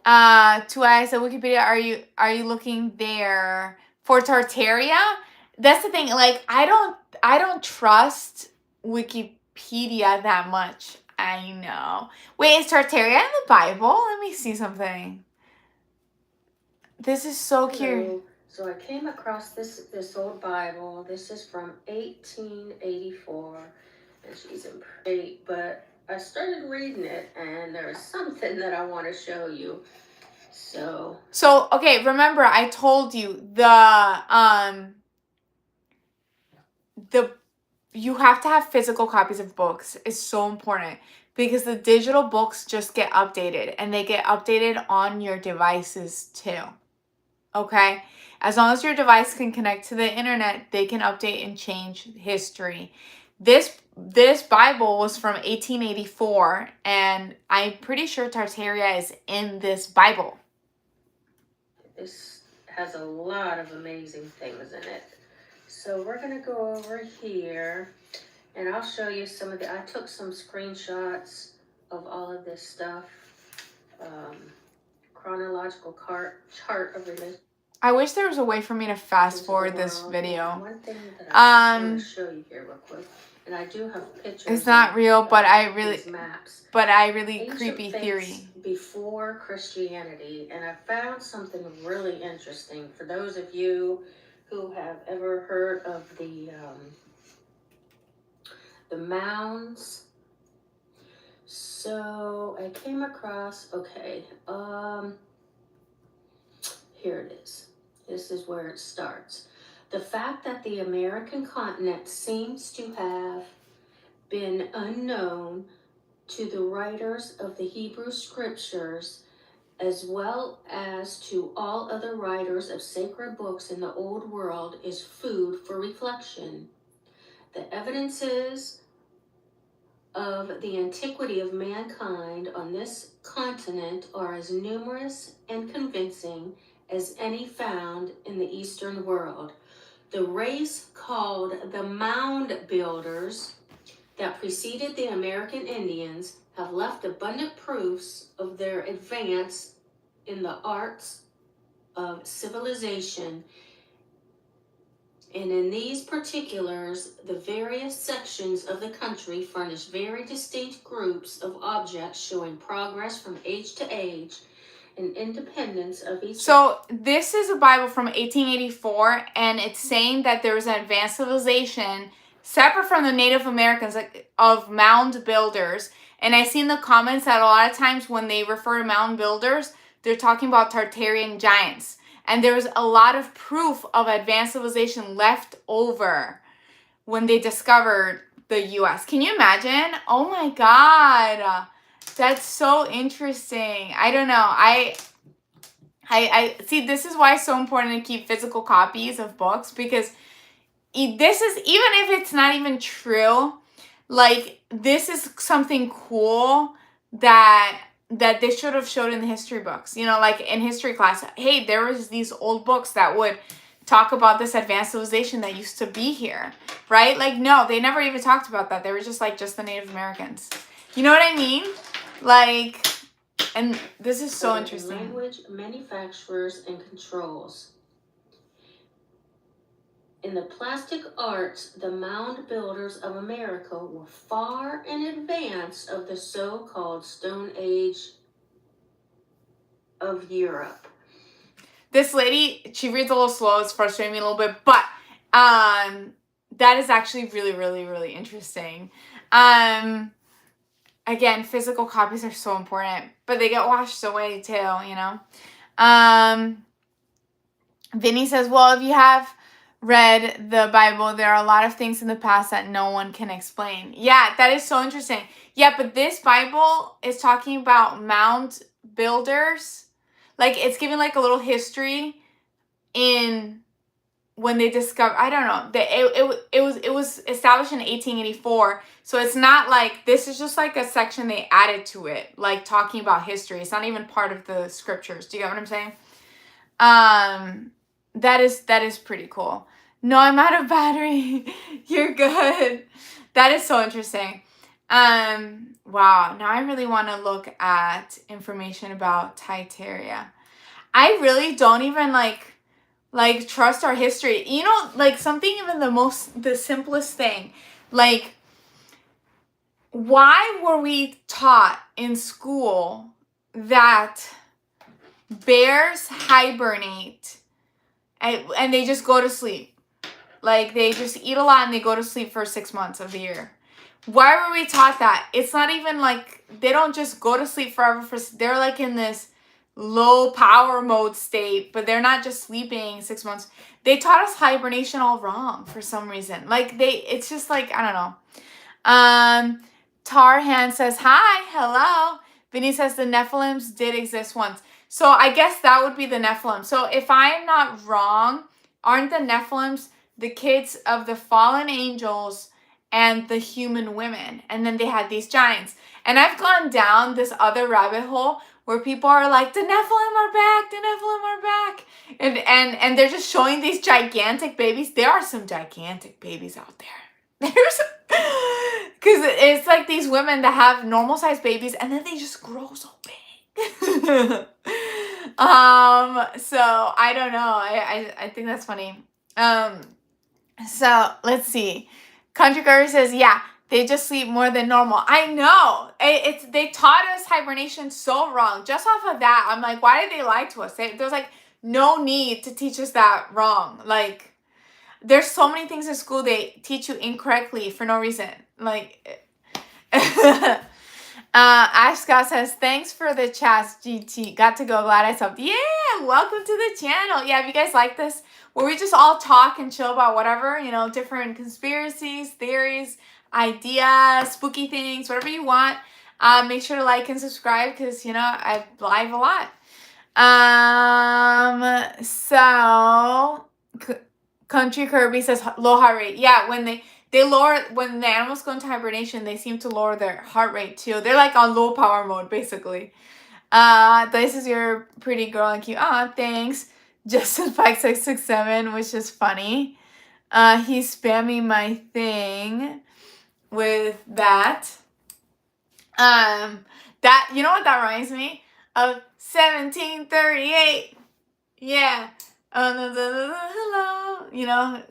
[SPEAKER 1] Two Eyes said, Wikipedia, are you looking there for Tartaria? That's the thing. Like, I don't trust Wikipedia that much. I know. Wait, is Tartaria in the Bible? Let me see something. This is so cute.
[SPEAKER 7] So I came across this old Bible. This is from 1884, and she's in great, but I started reading it, and there's something that I want to show you. So
[SPEAKER 1] okay, remember I told you the you have to have physical copies of books. It's so important because the digital books just get updated, and they get updated on your devices too. Okay? As long as your device can connect to the internet, they can update and change history. This Bible was from 1884, and I'm pretty sure Tartaria is in this Bible.
[SPEAKER 7] this has a lot of amazing things in it. So we're gonna go over here, and I'll show you some of I took some screenshots of all of this stuff. Chronological chart of religion.
[SPEAKER 1] I wish there was a way for me to fast forward this video.
[SPEAKER 7] One thing that I want to show you here real quick, and I do have pictures.
[SPEAKER 1] It's not real, but I really
[SPEAKER 7] maps.
[SPEAKER 1] But I really
[SPEAKER 7] Ancient
[SPEAKER 1] creepy theory.
[SPEAKER 7] Before Christianity, and I found something really interesting for those of you who have ever heard of the mounds. So I came across, okay, here it is. This is where it starts. The fact that the American continent seems to have been unknown to the writers of the Hebrew scriptures, as well as to all other writers of sacred books in the old world, is food for reflection. The evidences of the antiquity of mankind on this continent are as numerous and convincing as any found in the Eastern world. The race called the Mound Builders that preceded the American Indians have left abundant proofs of their advance in the arts of civilization. And in these particulars, the various sections of the country furnish very distinct groups of objects showing progress from age to age and independence of each.
[SPEAKER 1] So this is a Bible from 1884, and it's saying that there was an advanced civilization separate from the Native Americans, like, of mound builders. And I see in the comments that a lot of times when they refer to mound builders, they're talking about Tartarian giants. And there's a lot of proof of advanced civilization left over when they discovered the U.S. Can you imagine? Oh my God. That's so interesting. I don't know. I see, this is why it's so important to keep physical copies of books, because this is, even if it's not even true, like, this is something cool that they should have showed in the history books. You know, like in history class, hey, there was these old books that would talk about this advanced civilization that used to be here, right? Like, no, they never even talked about that. They were just like, just the Native Americans. You know what I mean? Like, and this is so interesting.
[SPEAKER 7] Language, manufacturers, and controls. In the plastic arts, the mound builders of America were far in advance of the so-called Stone Age of Europe.
[SPEAKER 1] This lady, she reads a little slow. It's frustrating me a little bit, but that is actually really, really, really interesting. Again, physical copies are so important, but they get washed away too, you know. Vinny says, well, if you have read the Bible, there are a lot of things in the past that no one can explain. Yeah, that is so interesting. Yeah, but this Bible is talking about mound builders. Like, it's giving like a little history in when they discovered, I don't know, it was established in 1884. So it's not like, this is just like a section they added to it, like talking about history. It's not even part of the scriptures. Do you get what I'm saying? That is pretty cool. No, I'm out of battery. You're good. That is so interesting. Wow. Now I really want to look at information about Tartaria. I really don't even like trust our history. You know, like something even the simplest thing. Like, why were we taught in school that bears hibernate and they just go to sleep? Like, they just eat a lot and they go to sleep for 6 months of the year. why were we taught that? It's not even like they don't just go to sleep forever. They're like in this low power mode state, but they're not just sleeping 6 months. They taught us hibernation all wrong for some reason. Like it's just like, I don't know. Tarhan says, hi, hello. Vinny says the Nephilims did exist once. So I guess that would be the Nephilim. So if I'm not wrong, aren't the Nephilims the kids of the fallen angels and the human women? And then they had these giants. And I've gone down this other rabbit hole where people are like, the Nephilim are back, the Nephilim are back. And they're just showing these gigantic babies. There are some gigantic babies out there. There's, because it's like these women that have normal sized babies and then they just grow so big. So I don't know. I think that's funny. So let's see. Country Girl says, yeah, they just sleep more than normal. I know. They taught us hibernation so wrong. Just off of that, I'm like, why did they lie to us? There's like no need to teach us that wrong. Like, there's so many things in school they teach you incorrectly for no reason. Like, Ash Scott says, thanks for the chats, GT. Got to go. Glad I subbed. Yeah, welcome to the channel. Yeah, if you guys like this, where we just all talk and chill about whatever, you know, different conspiracies, theories, ideas, spooky things, whatever you want. Make sure to like and subscribe because, you know, I live a lot. Country Kirby says low heart rate. Yeah, when they lower, when the animals go into hibernation, they seem to lower their heart rate too. They're like on low power mode, basically. This is your pretty girl and cute. Aw, thanks. Justin Pike 667, which is funny. He's spamming my thing with that. That, you know what that reminds me of? 1738. Yeah. Hello. You know,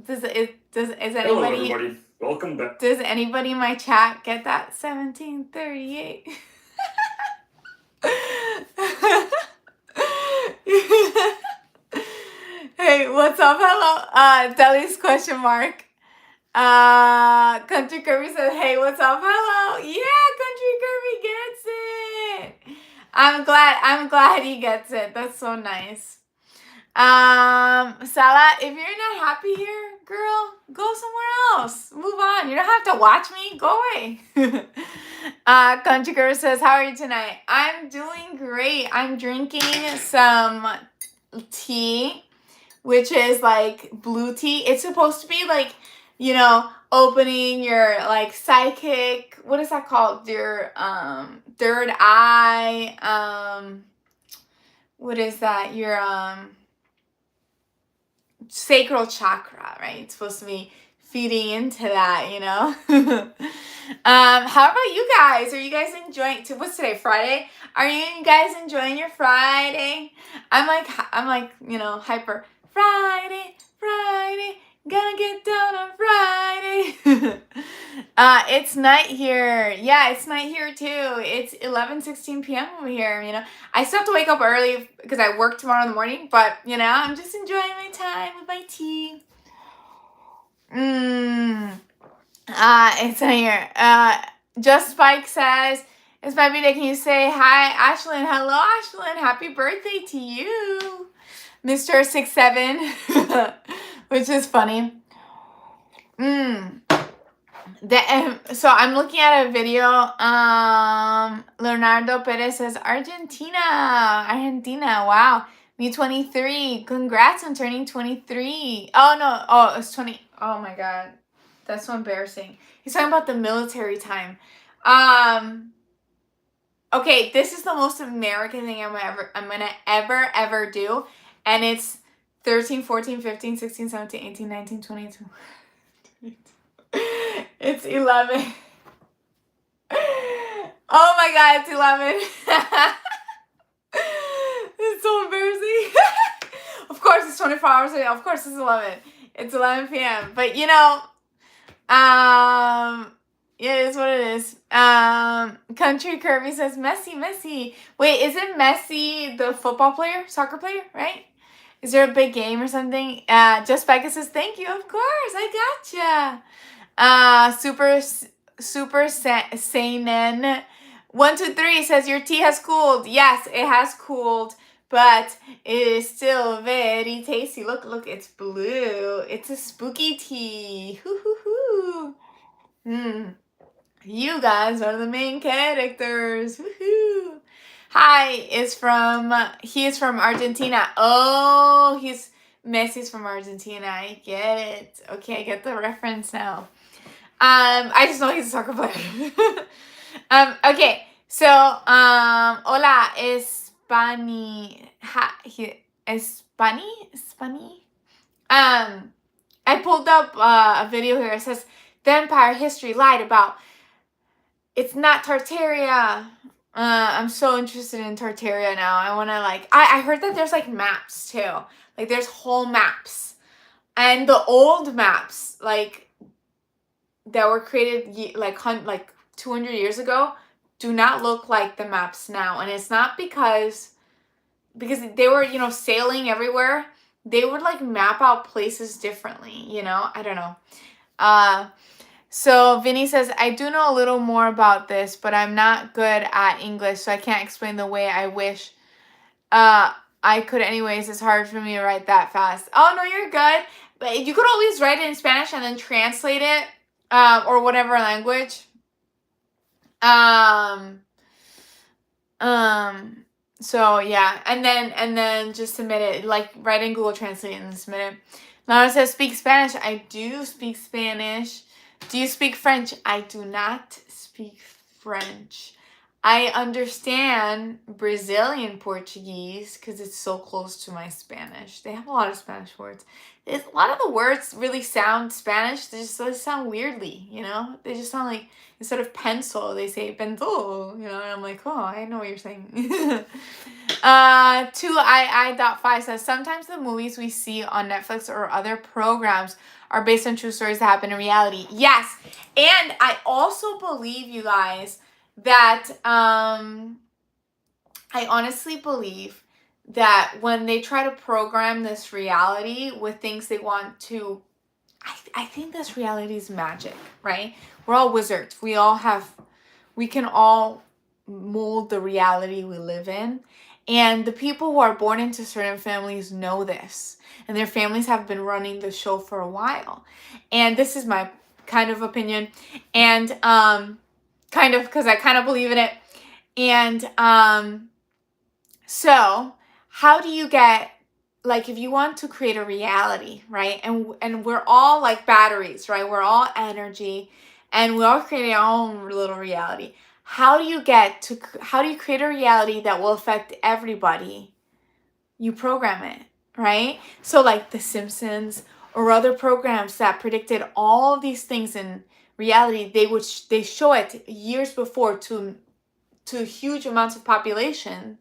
[SPEAKER 1] is anybody?
[SPEAKER 8] Hello, everybody. Welcome back.
[SPEAKER 1] Does anybody in my chat get that? 1738. Hey, what's up? Hello. Deli's question mark. Country Kirby says, hey, what's up? Hello. Yeah, Country Kirby gets it. I'm glad he gets it. That's so nice. Salah, if you're not happy here, girl, go somewhere else. Move on. You don't have to watch me. Go away. Country Girl says, how are you tonight? I'm doing great. I'm drinking some tea, which is like blue tea. It's supposed to be like, you know, opening your like psychic, what is that called? Your third eye, what is that? Your sacral chakra, right? It's supposed to be feeding into that, you know. How about you guys? Are you guys enjoying what's today, Friday? Are you guys enjoying your Friday? I'm like, you know, hyper. Friday, gonna get down on Friday. It's night here. Yeah, it's night here too. It's 11:16 p.m. over here, you know. I still have to wake up early because I work tomorrow in the morning, but, you know, I'm just enjoying my time with my tea. It's not here. Just Spike says, it's my birthday. Can you say hi, Ashlyn? Hello, Ashlyn. Happy birthday to you, Mr. 67, which is funny. So I'm looking at a video. Leonardo Perez says, Argentina. Wow. Me 23. Congrats on turning 23. Oh, no. Oh, it's 20. Oh, my God. That's so embarrassing. He's talking about the military time. Okay, this is the most American thing I'm gonna ever do. And it's 13, 14, 15, 16, 17, 18, 19, 20, 22. It's 11. Oh my God, it's 11. It's so embarrassing. Of course, it's 24 hours a day. Of course, it's 11. It's 11 p.m. But, you know, yeah, it is what it is. Country Kirby says, Messi. Wait, is it Messi, the football player, soccer player, right? Is there a big game or something? Just Becca says, thank you. Of course, I gotcha. Super Seinen 123 says your tea has cooled. Yes, it has cooled, but it is still very tasty. Look, look, it's blue. It's a spooky tea. Hoo hoo hoo. You guys are the main characters. Woohoo! Hi he is from Argentina. Oh, Messi's from Argentina. I get it. Okay, I get the reference now. I just know he's a soccer player. Okay, so hola, Espani. I pulled up a video here. It says the Empire history lied about. It's not Tartaria. I'm so interested in Tartaria now. I want to I heard that there's like maps too. Like there's whole maps. And the old maps that were created like 200 years ago do not look like the maps now. And it's not because they were, sailing everywhere. They would like map out places differently, I don't know. So Vinny says, I do know a little more about this, but I'm not good at English, so I can't explain the way I wish I could anyways. It's hard for me to write that fast. Oh, no, you're good. But you could always write it in Spanish and then translate it, or whatever language. So yeah, and then just submit it, like write in Google Translate and submit it. Laura says, speak Spanish. I do speak Spanish. Do you speak French? I do not speak French. I understand Brazilian Portuguese because it's so close to my Spanish. They have a lot of Spanish words. A lot of the words really sound Spanish. They just sound weirdly, They just sound like, instead of pencil, they say pencil, and I'm like, oh, I know what you're saying. 2II.5 says, sometimes the movies we see on Netflix or other programs are based on true stories that happen in reality. Yes, and I also believe, you guys, that I honestly believe that when they try to program this reality with things they want to, I think this reality is magic, right? We're all wizards. We can all mold the reality we live in. And the people who are born into certain families know this. And their families have been running the show for a while. And this is my kind of opinion. And kind of, because I kind of believe in it. And so how do you get, if you want to create a reality, right? And we're all like batteries, right? We're all energy, and we all create our own little reality. How do you create a reality that will affect everybody? You program it, right? So like The Simpsons or other programs that predicted all of these things in reality, they show it years before to huge amounts of population,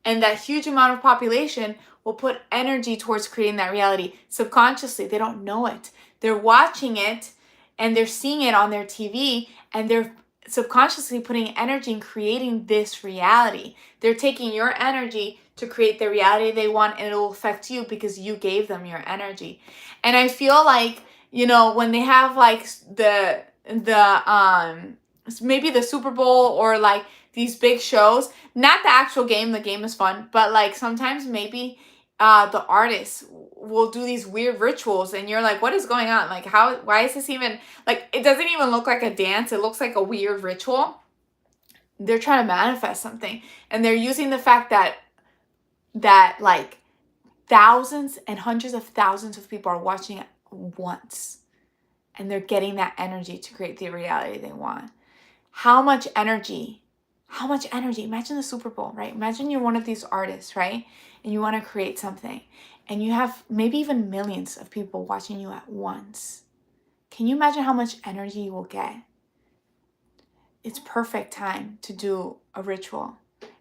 [SPEAKER 1] and that huge amount of population will put energy towards creating that reality subconsciously. They don't know it. They're watching it and they're seeing it on their TV, and they're subconsciously putting energy in creating this reality. They're taking your energy to create the reality they want, and it will affect you because you gave them your energy. And I feel like, when they have like the maybe the Super Bowl or like these big shows, not the actual game, the game is fun, but like sometimes maybe the artists will do these weird rituals and you're like, what is going on? Like why is this even, like, it doesn't even look like a dance. It looks like a weird ritual. They're trying to manifest something, and they're using the fact that like thousands and hundreds of thousands of people are watching it once, and they're getting that energy to create the reality they want. How much energy? Imagine the Super Bowl, right? Imagine you're one of these artists, right? And you want to create something, and you have maybe even millions of people watching you at once. Can you imagine how much energy you will get? It's perfect time to do a ritual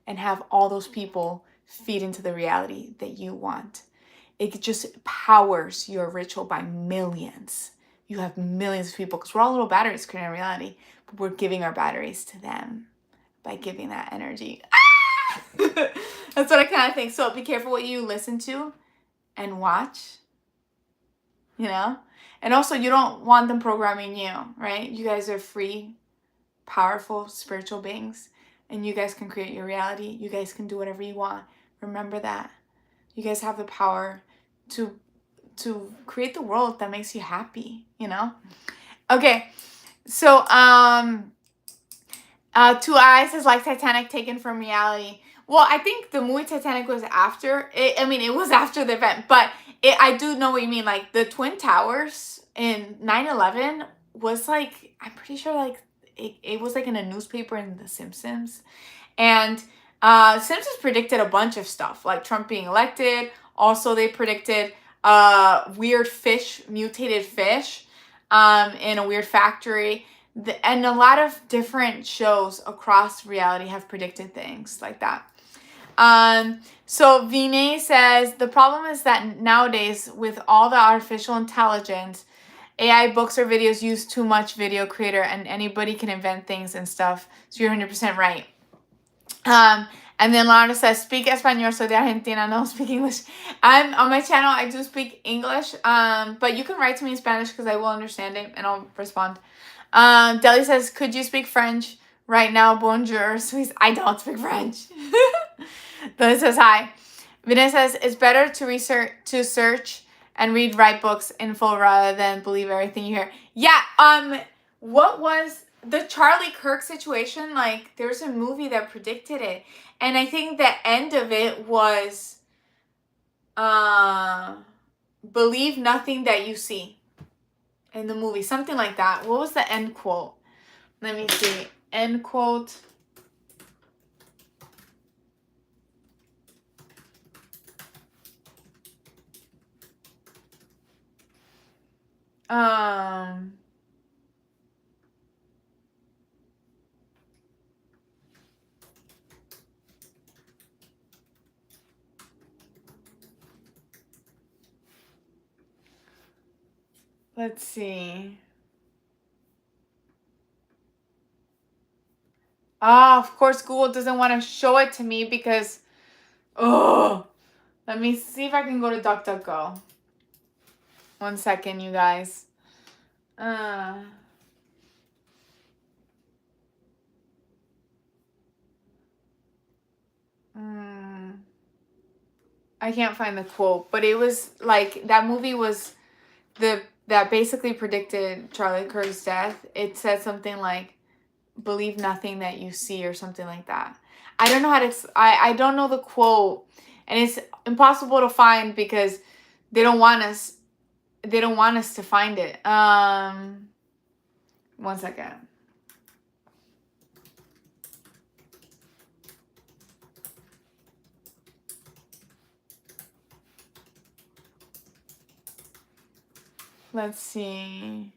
[SPEAKER 1] and have all those people feed into the reality that you want. It just powers your ritual by millions. You have millions of people, because we're all little batteries creating a reality, but we're giving our batteries to them by giving that energy. That's what I kind of think. So be careful what you listen to and watch, And also, you don't want them programming you, right? You guys are free powerful spiritual beings, and you guys can create your reality. You guys can do whatever you want. Remember that. You guys have the power to create the world that makes you happy, you know? Okay, so Two Eyes is like Titanic taken from reality. Well, I think the movie Titanic was after it. I mean, it was after the event, but I do know what you mean. Like the Twin Towers in 9/11 was like, I'm pretty sure like it was like in a newspaper in The Simpsons. And Simpsons predicted a bunch of stuff, like Trump being elected. Also, they predicted weird fish, mutated fish in a weird factory. And a lot of different shows across reality have predicted things like that. So Vinay says, the problem is that nowadays with all the artificial intelligence, AI books or videos use too much video creator and anybody can invent things and stuff. So you're 100% right. And then Laura says, speak Espanol, soy de Argentina, no speak English. I'm on my channel, I do speak English, but you can write to me in Spanish because I will understand it and I'll respond. Deli says, could you speak French right now? Bonjour. So I don't speak French. Deli says, hi. Vinay says, it's better to search and write books in full rather than believe everything you hear. Yeah, what was the Charlie Kirk situation? Like, there's a movie that predicted it. And I think the end of it was, believe nothing that you see. In the movie, something like that. What was the end quote? Let me see. End quote. Let's see. Of course, Google doesn't want to show it to me because, let me see if I can go to DuckDuckGo. 1 second, you guys. I can't find the quote, but it was like, that movie was that basically predicted Charlie Kirk's death. It said something like, believe nothing that you see or something like that. I don't know how to, I don't know the quote, and it's impossible to find because they don't want us to find it. 1 second. Let's see.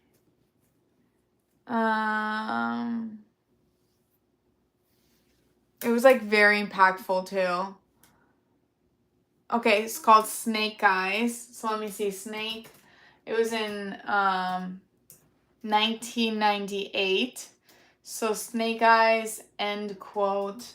[SPEAKER 1] It was like very impactful too. Okay, it's called Snake Eyes. So let me see. Snake. It was in 1998. So Snake Eyes, end quote.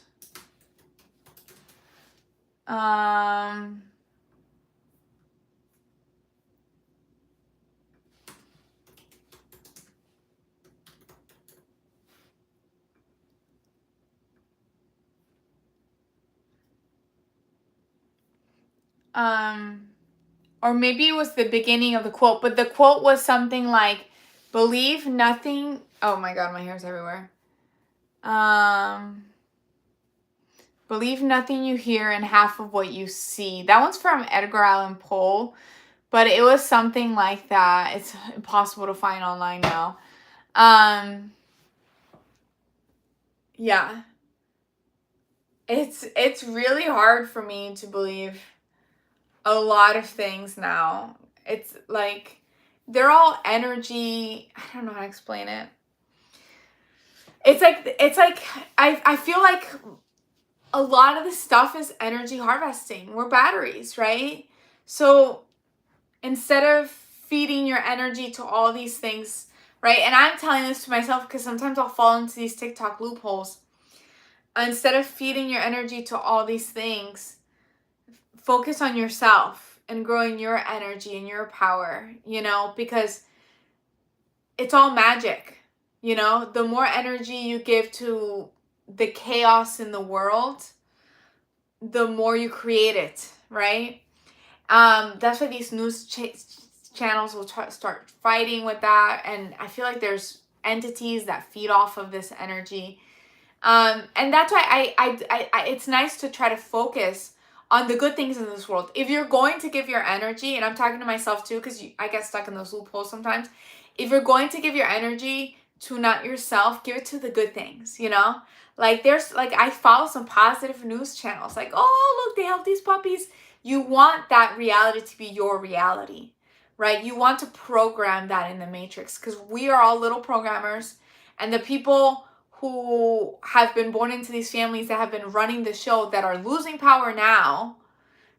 [SPEAKER 1] Or maybe it was the beginning of the quote, but the quote was something like, believe nothing. Oh my God, my hair's everywhere. Believe nothing you hear and half of what you see. That one's from Edgar Allan Poe, but it was something like that. It's impossible to find online now. Yeah. It's really hard for me to believe a lot of things now. It's like, they're all energy. I don't know how to explain it. It's like I feel like a lot of the stuff is energy harvesting. We're batteries, right? So instead of feeding your energy to all these things, right? And I'm telling this to myself because sometimes I'll fall into these TikTok loopholes. Instead of feeding your energy to all these things, focus on yourself and growing your energy and your power, you know, because it's all magic. You know, the more energy you give to the chaos in the world, the more you create it, right? That's why these news channels will start fighting with that, and I feel like there's entities that feed off of this energy. And that's why I it's nice to try to focus on the good things in this world. If you're going to give your energy, and I'm talking to myself too, because I get stuck in those loopholes sometimes. If you're going to give your energy to not yourself, give it to the good things, you know? Like there's like I follow some positive news channels, like, oh look, they help these puppies. You want that reality to be your reality, right? You want to program that in the matrix, because we are all little programmers, and the people who have been born into these families that have been running the show that are losing power now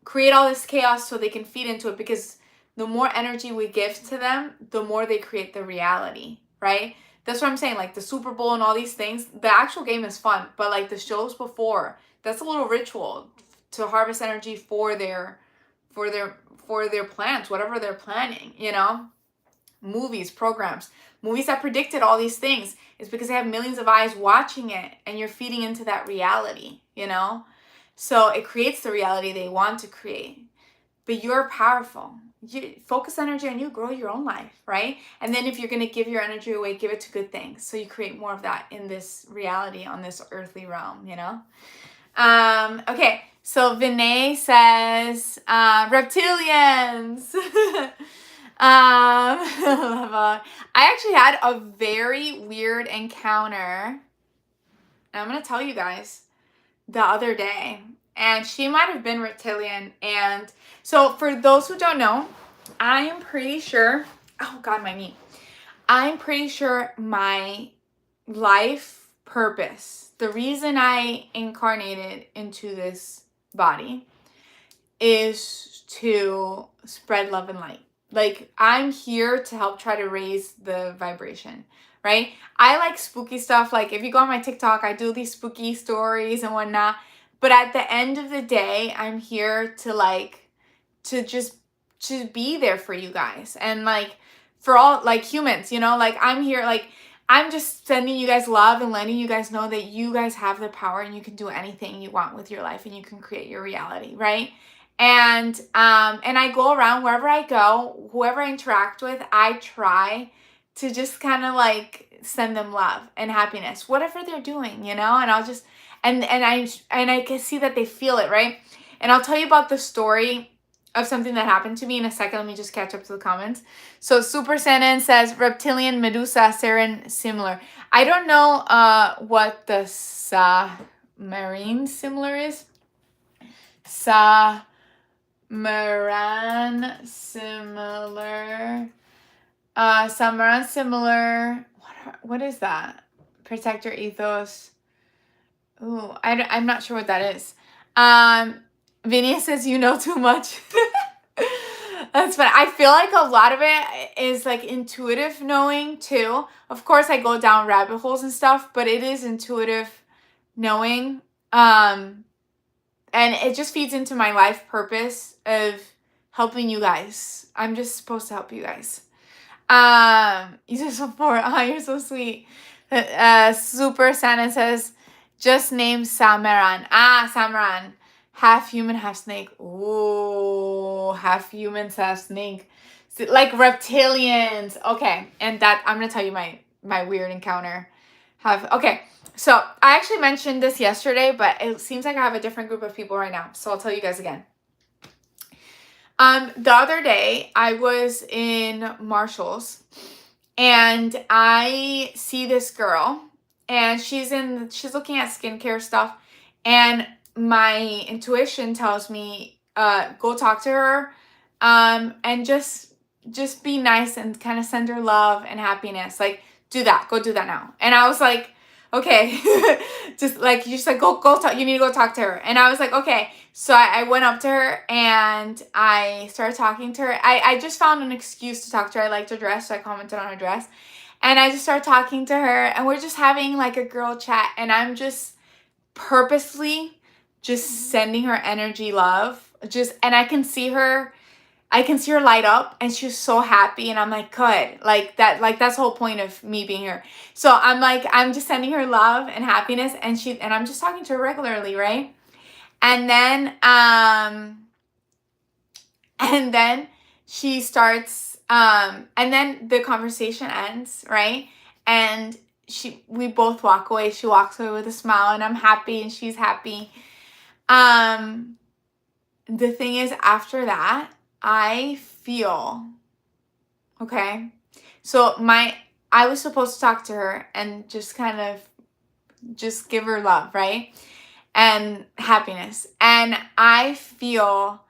[SPEAKER 1] create all this chaos so they can feed into it, because the more energy we give to them, the more they create the reality, right? That's what I'm saying. Like the Super Bowl and all these things, the actual game is fun, but like the shows before, that's a little ritual to harvest energy for their plans, whatever they're planning, you know? Movies, programs, movies that predicted all these things, is because they have millions of eyes watching it, and you're feeding into that reality, you know? So it creates the reality they want to create. But you're powerful. You focus energy on you, grow your own life, right? And then if you're going to give your energy away, give it to good things, so you create more of that in this reality, on this earthly realm, you know? Okay, so Vinay says reptilians. I actually had a very weird encounter, and I'm gonna tell you guys, the other day, and she might have been reptilian. And so for those who don't know, I am pretty sure, oh god, my knee, I'm pretty sure my life purpose, the reason I incarnated into this body, is to spread love and light. Like, I'm here to help try to raise the vibration, right? I like spooky stuff. Like, if you go on my TikTok, I do these spooky stories and whatnot. But at the end of the day, I'm here to just to be there for you guys. And like, for all, like, humans, you know, like, I'm here, like, I'm just sending you guys love and letting you guys know that you guys have the power, and you can do anything you want with your life, and you can create your reality, right? And I go around wherever I go, whoever I interact with, I try to just kind of like send them love and happiness, whatever they're doing, you know. And I'll just and I can see that they feel it, right? And I'll tell you about the story of something that happened to me in a second. Let me just catch up to the comments. So Super Sanan says reptilian, Medusa, Saren, similar. I don't know what the marine similar is. Samaran similar. Samaran similar. What is that? Protect your ethos. Ooh, I'm not sure what that is. Vinny says you know too much. That's fun. I feel like a lot of it is like intuitive knowing too. Of course, I go down rabbit holes and stuff, but it is intuitive knowing. And it just feeds into my life purpose of helping you guys. I'm just supposed to help you guys. You said support. Oh, you're so sweet. Super Santa says, just name Samaran. Samaran. Half human, half snake. Ooh, half humans, half snake. Like reptilians. Okay, and that, I'm gonna tell you my weird encounter. Okay. So I actually mentioned this yesterday, but it seems like I have a different group of people right now. So I'll tell you guys again. The other day I was in Marshall's, and I see this girl, and she's looking at skincare stuff, and my intuition tells me, go talk to her, and just be nice and kind of send her love and happiness. Like, go do that now. And I was like, okay, just like, you just like, go talk, you need to go talk to her. And I was like, okay. So I went up to her and I started talking to her. I just found an excuse to talk to her. I liked her dress, so I commented on her dress. And I just started talking to her, and we're just having like a girl chat, and I'm just purposely just sending her energy love. And I can see her, I can see her light up, and she was so happy, and I'm like, good. Like that's the whole point of me being here. So I'm like, I'm just sending her love and happiness, and I'm just talking to her regularly, right? And then she starts and then the conversation ends, right? And we both walk away. She walks away with a smile, and I'm happy, and she's happy. The thing is, after that, I feel, okay, so I was supposed to talk to her and just kind of just give her love, right? And happiness. And I feel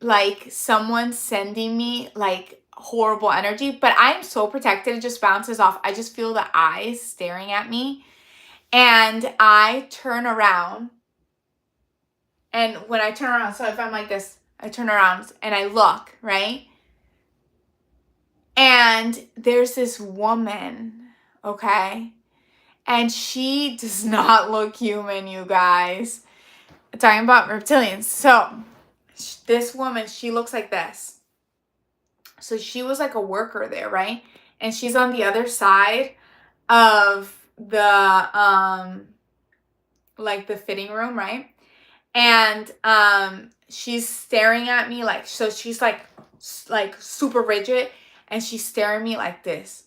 [SPEAKER 1] like someone sending me like horrible energy, but I'm so protected, it just bounces off. I just feel the eyes staring at me, and I turn around. And when I turn around, so if I'm like this, I turn around and I look, right? And there's this woman, okay? And she does not look human, you guys. I'm talking about reptilians. So this woman, she looks like this. So she was like a worker there, right? And she's on the other side of the like the fitting room, right? And she's staring at me like, so she's like super rigid, and she's staring at me like this.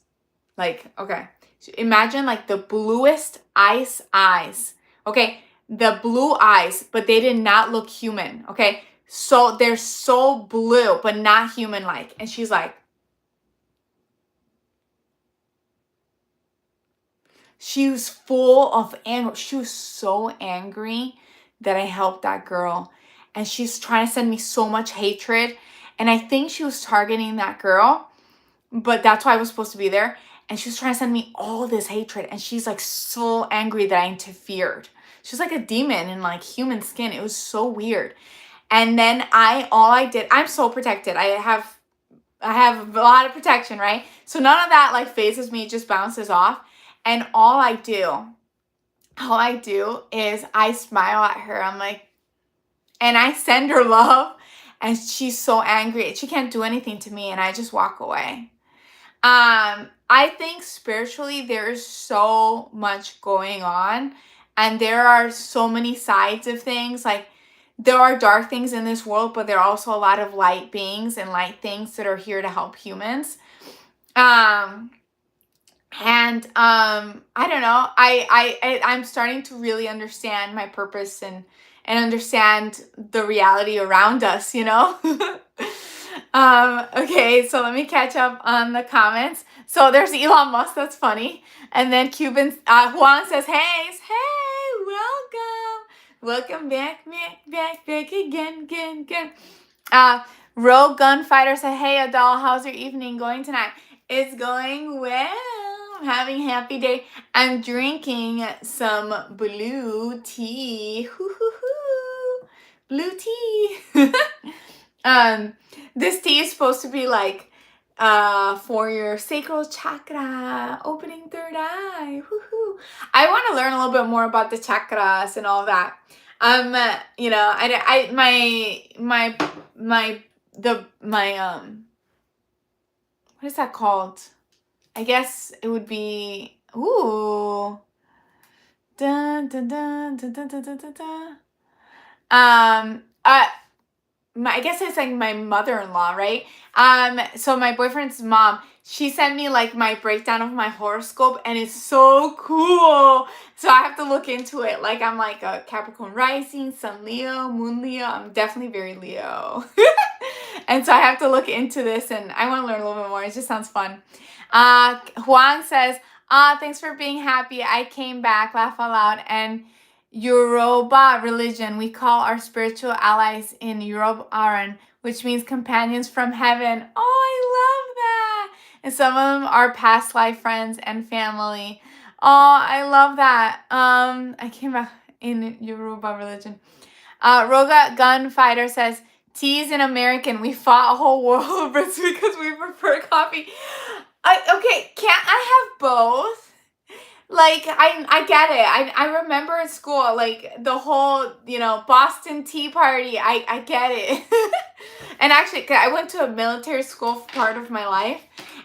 [SPEAKER 1] Like, okay, so imagine like the bluest ice eyes. Okay, the blue eyes, but they did not look human. Okay, so they're so blue, but not human like. And she's like, she was full of anger. She was so angry that I helped that girl. And she's trying to send me so much hatred. And I think she was targeting that girl, but that's why I was supposed to be there. And she was trying to send me all this hatred. And she's like so angry that I interfered. She's like a demon in like human skin. It was so weird. And then I'm so protected. I have a lot of protection, right? So none of that like phases me, it just bounces off. And all I do is I smile at her. I'm like, and I send her love, and she's so angry. She can't do anything to me, and I just walk away. I think spiritually there's so much going on, and there are so many sides of things. Like, there are dark things in this world, but there are also a lot of light beings and light things that are here to help humans. I don't know. I'm starting to really understand my purpose and understand the reality around us, you know? Okay, so let me catch up on the comments. So there's Elon Musk, that's funny. And then Juan says, hey, welcome back again. Rogue Gunfighter said, hey, Adele, how's your evening going tonight? It's going well. I'm having a happy day. I'm drinking some blue tea. Blue tea. This tea is supposed to be like for your sacral chakra, opening third eye. I want to learn a little bit more about the chakras and all that. You know, what is that called? I guess it would be I guess it's like my mother-in-law, right? So my boyfriend's mom, she sent me like my breakdown of my horoscope, and it's so cool. So I have to look into it. Like, I'm like a Capricorn rising, Sun Leo, Moon Leo. I'm definitely very Leo. And so I have to look into this, and I want to learn a little bit more. It just sounds fun. Juan says, thanks for being happy. I came back, laugh out loud, and Yoruba religion, we call our spiritual allies in Yoruba Aran, which means companions from heaven. Oh, I love that. And some of them are past life friends and family. Oh, I love that. I came back in Yoruba religion. Roga Gunfighter says, tea's in American. We fought a whole war over it because we prefer coffee. Okay, can't I have both? like I get it. I remember in school, like the whole, Boston Tea Party. I get it. And actually, 'cause I went to a military school for part of my life,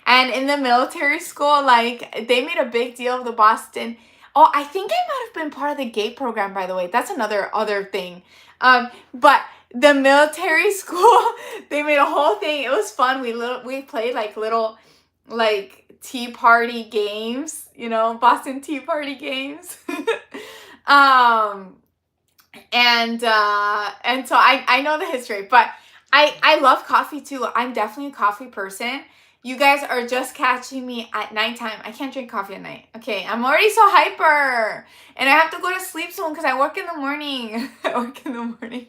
[SPEAKER 1] and in the military school, like they made a big deal of the Boston. Oh, I think I might have been part of the GATE program, by the way. That's another other thing. But the military school, they made a whole thing. It was fun. We played like little tea party games, Boston Tea Party games. um and so I know the history, but I love coffee too. I'm definitely a coffee person. You guys are just catching me at nighttime. I can't drink coffee at night. Okay, I'm already so hyper. And I have to go to sleep soon because I work in the morning. I work in the morning.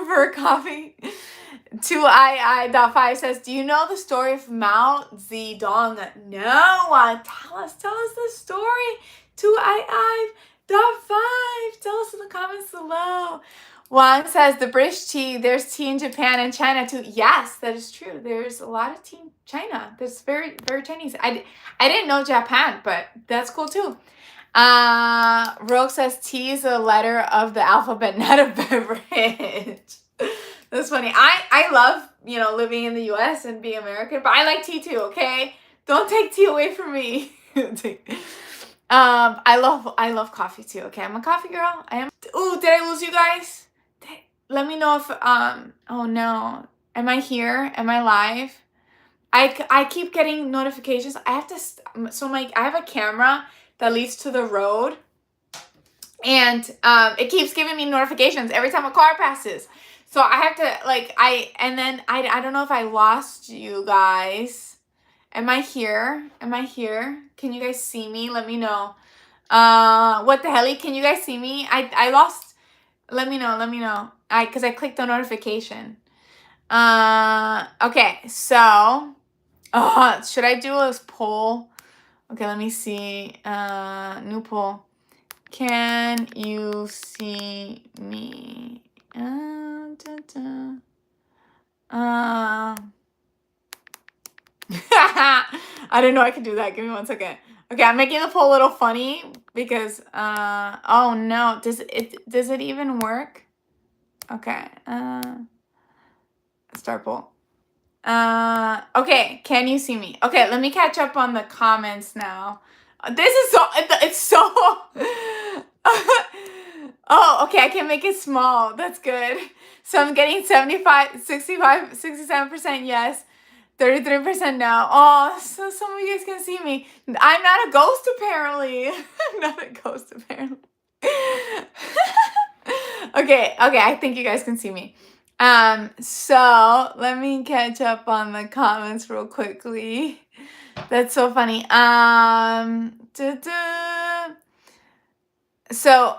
[SPEAKER 1] For coffee. 2ii.5 says, do you know the story of Mao Zedong? No. Tell us the story. 2ii.5. Tell us in the comments below. Wang says, the British tea, there's tea in Japan and China too. Yes, that is true. There's a lot of tea in China. That's very, very Chinese. I didn't know Japan, but that's cool too. Rogue says, tea is a letter of the alphabet, not a beverage. That's funny. I love, living in the US and being American, but I like tea too, okay? Don't take tea away from me. I love coffee too, okay? I'm a coffee girl. I am. Ooh, did I lose you guys? Let me know if, oh no. Am I here? Am I live? I keep getting notifications. I have to, I have a camera that leads to the road, and it keeps giving me notifications every time a car passes. So I have to, I don't know if I lost you guys. Am I here? Can you guys see me? Let me know. What the hell? Can you guys see me? I lost. Let me know. Because I clicked the notification. Okay, so, should I do a poll? Okay, let me see. New poll. Can you see me? I didn't know I could do that. Give me 1 second. Okay, I'm making the poll a little funny because oh no, does it even work? Okay. Start poll. Okay, can you see me? Okay, let me catch up on the comments now. This is it's so oh, okay, I can make it small. That's good. So I'm getting 67% yes, 33% no. Oh, so some of you guys can see me. I'm not a ghost apparently. I'm not a ghost apparently. Okay, I think you guys can see me. So let me catch up on the comments real quickly. That's so funny. So,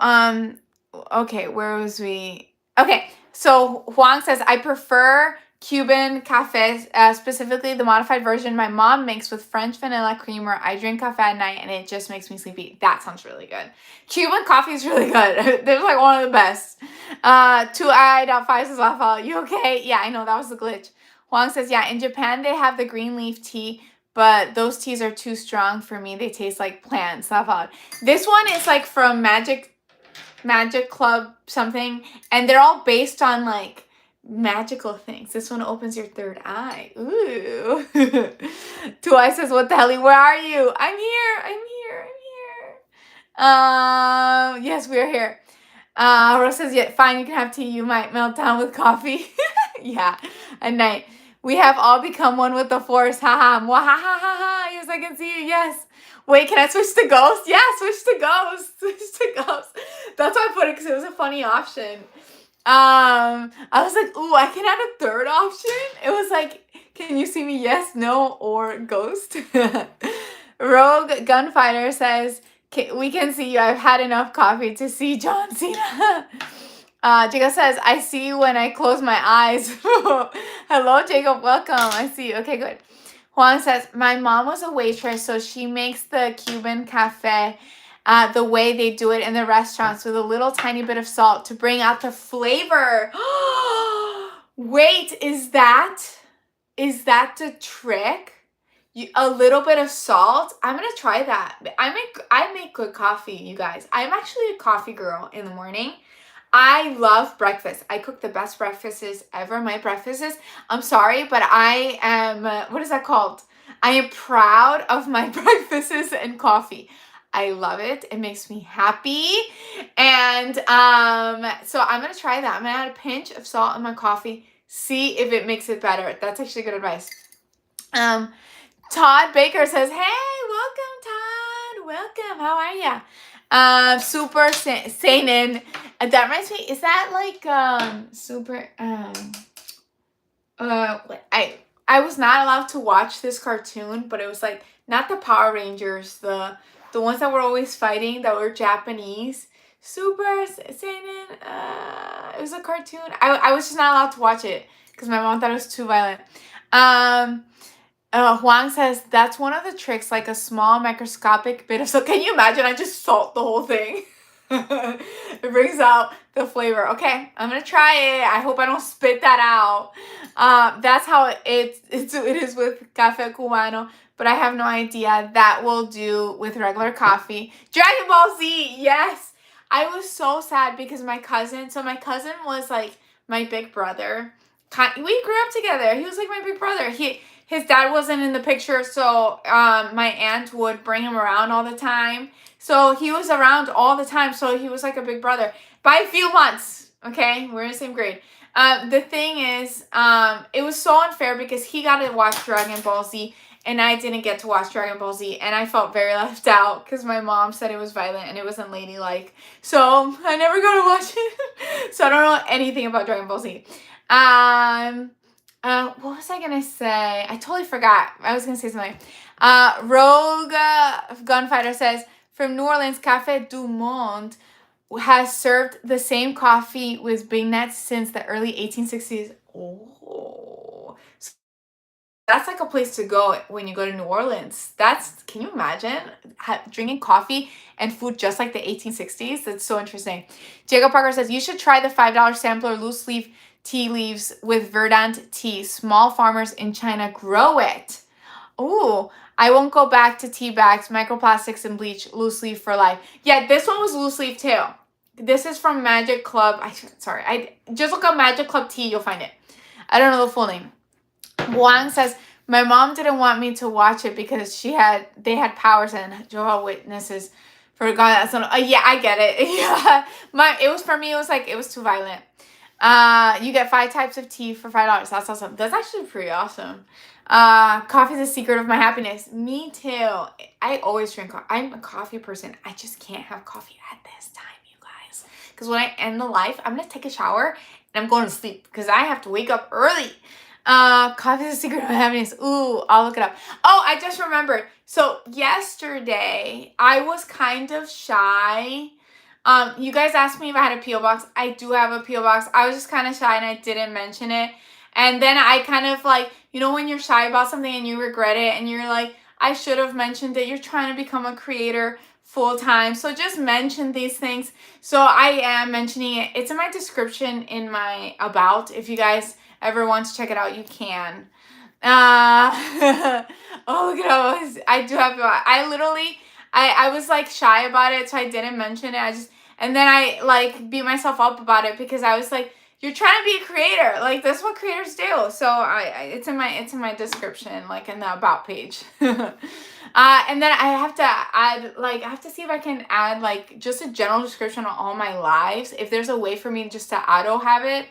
[SPEAKER 1] okay, where was we? Okay, so Huang says, I prefer Cuban cafes, specifically the modified version my mom makes with French vanilla creamer. I drink coffee at night and it just makes me sleepy. That sounds really good. Cuban coffee is really good. They're like one of the best. 2i.5 says, Rafael, you okay? Yeah, I know, that was the glitch. Huang says, yeah, in Japan they have the green leaf tea, but those teas are too strong for me. They taste like plants. This one is like from Magic Club something, and they're all based on like magical things. This one opens your third eye. Ooh. 2i says, what the hell? Where are you? I'm here. Yes, we're here. Rose says, yeah, fine, you can have tea. You might melt down with coffee. Yeah, at night. We have all become one with the force. Haha. Mwahahaha. Yes, I can see you. Yes. Wait, can I switch to ghost? Yeah, switch to ghost. That's why I put it, because it was a funny option. I was like, ooh, I can add a third option. It was like, can you see me? Yes, no, or ghost. Rogue Gunfighter says, we can see you. I've had enough coffee to see John Cena. Jacob says, I see you when I close my eyes. Hello, Jacob. Welcome. I see you. Okay, good. Juan says, my mom was a waitress, so she makes the Cuban cafe the way they do it in the restaurants with a little tiny bit of salt to bring out the flavor. Wait, is that the trick? a little bit of salt. I'm gonna try that. I make good coffee, you guys. I'm actually a coffee girl in the morning. I love breakfast. I cook the best breakfasts ever. My breakfasts, I'm sorry, but I am, what is that called? I am proud of my breakfasts and coffee. I love it. It makes me happy. And so I'm going to try that. I'm going to add a pinch of salt in my coffee. See if it makes it better. That's actually good advice. Todd Baker says, hey, welcome, Todd. Welcome. How are ya? Super Seinen. That reminds me, is that like super I was not allowed to watch this cartoon, but it was like not the Power Rangers, the ones that were always fighting that were Japanese. Super Seinen. It was a cartoon. I was just not allowed to watch it because my mom thought it was too violent. Juan says that's one of the tricks, like a small microscopic bit of salt. Can you imagine? I just salt the whole thing. It brings out the flavor. Okay, I'm gonna try it. I hope I don't spit that out. That's how it is with Café Cubano, but I have no idea. That will do with regular coffee. Dragon Ball Z, yes. I was so sad because my cousin was like my big brother. We grew up together. He was like my big brother. His dad wasn't in the picture, so my aunt would bring him around all the time. So he was around all the time, so he was like a big brother. By a few months, okay? We're in the same grade. The thing is, it was so unfair because he got to watch Dragon Ball Z, and I didn't get to watch Dragon Ball Z, and I felt very left out because my mom said it was violent and it wasn't ladylike. So I never got to watch it. So I don't know anything about Dragon Ball Z. What was I gonna say? I totally forgot. I was gonna say something. Rogue Gunfighter says, from New Orleans, Café du Monde has served the same coffee with vignettes since the early 1860s. Oh, so that's like a place to go when you go to New Orleans. Can you imagine drinking coffee and food just like the 1860s? That's so interesting. Diego Parker says, you should try the $5 sampler loose leaf tea leaves with verdant tea. Small farmers in China grow it. Ooh, I won't go back to tea bags, microplastics, and bleach. Loose leaf for life. Yeah, this one was loose leaf too. This is from Magic Club. I just look up Magic Club tea. You'll find it. I don't know the full name. Wang says, my mom didn't want me to watch it because they had powers and Jehovah's Witnesses for God. Yeah, I get it. Yeah, it was for me. It was like it was too violent. You get 5 types of tea for $5. That's awesome. That's actually pretty awesome. Coffee is the secret of my happiness. Me too. I always drink coffee. I'm a coffee person. I just can't have coffee at this time, you guys. Because when I end the life, I'm going to take a shower and I'm going to sleep because I have to wake up early. Coffee is the secret of my happiness. Ooh, I'll look it up. Oh, I just remembered. So yesterday, I was kind of shy. You guys asked me if I had a P.O. box. I do have a P.O. box. I was just kind of shy and I didn't mention it. And then I kind of like, you know, when you're shy about something and you regret it and you're like, I should have mentioned it. You're trying to become a creator full time. So just mention these things. So I am mentioning it. It's in my description in my about. If you guys ever want to check it out, you can. Oh, look at how I do have, I was like shy about it. So I didn't mention it. And then I like beat myself up about it because I was like, you're trying to be a creator. Like that's what creators do. So it's in my description, like in the about page. And then I have to add, like, I have to see if I can add like just a general description on all my lives. If there's a way for me just to auto have it.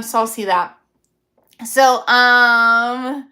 [SPEAKER 1] So I'll see that. So Juan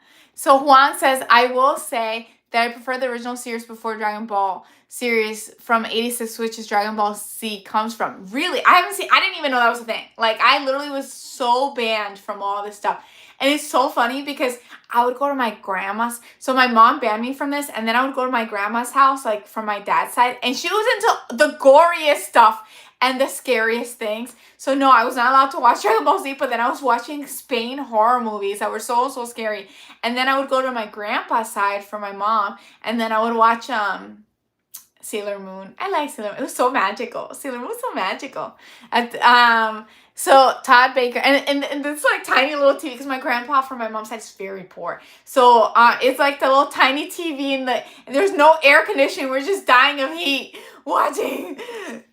[SPEAKER 1] says, I will say that I prefer the original series before Dragon Ball series from 86, which is Dragon Ball Z comes from. Really? I didn't even know that was a thing. Like, I literally was so banned from all this stuff. And it's so funny because I would go to my grandma's. So my mom banned me from this. And then I would go to my grandma's house, like from my dad's side. And she was into the goriest stuff and the scariest things. So no, I was not allowed to watch Dragon Ball Z. But then I was watching Spain horror movies that were so, so scary. And then I would go to my grandpa's side for my mom. And then I would watch Sailor Moon. I like Sailor Moon. It was so magical. Sailor Moon was so magical. So Todd Baker, and this like tiny little TV, because my grandpa from my mom's side is very poor. So it's like the little tiny TV and there's no air conditioning. We're just dying of heat watching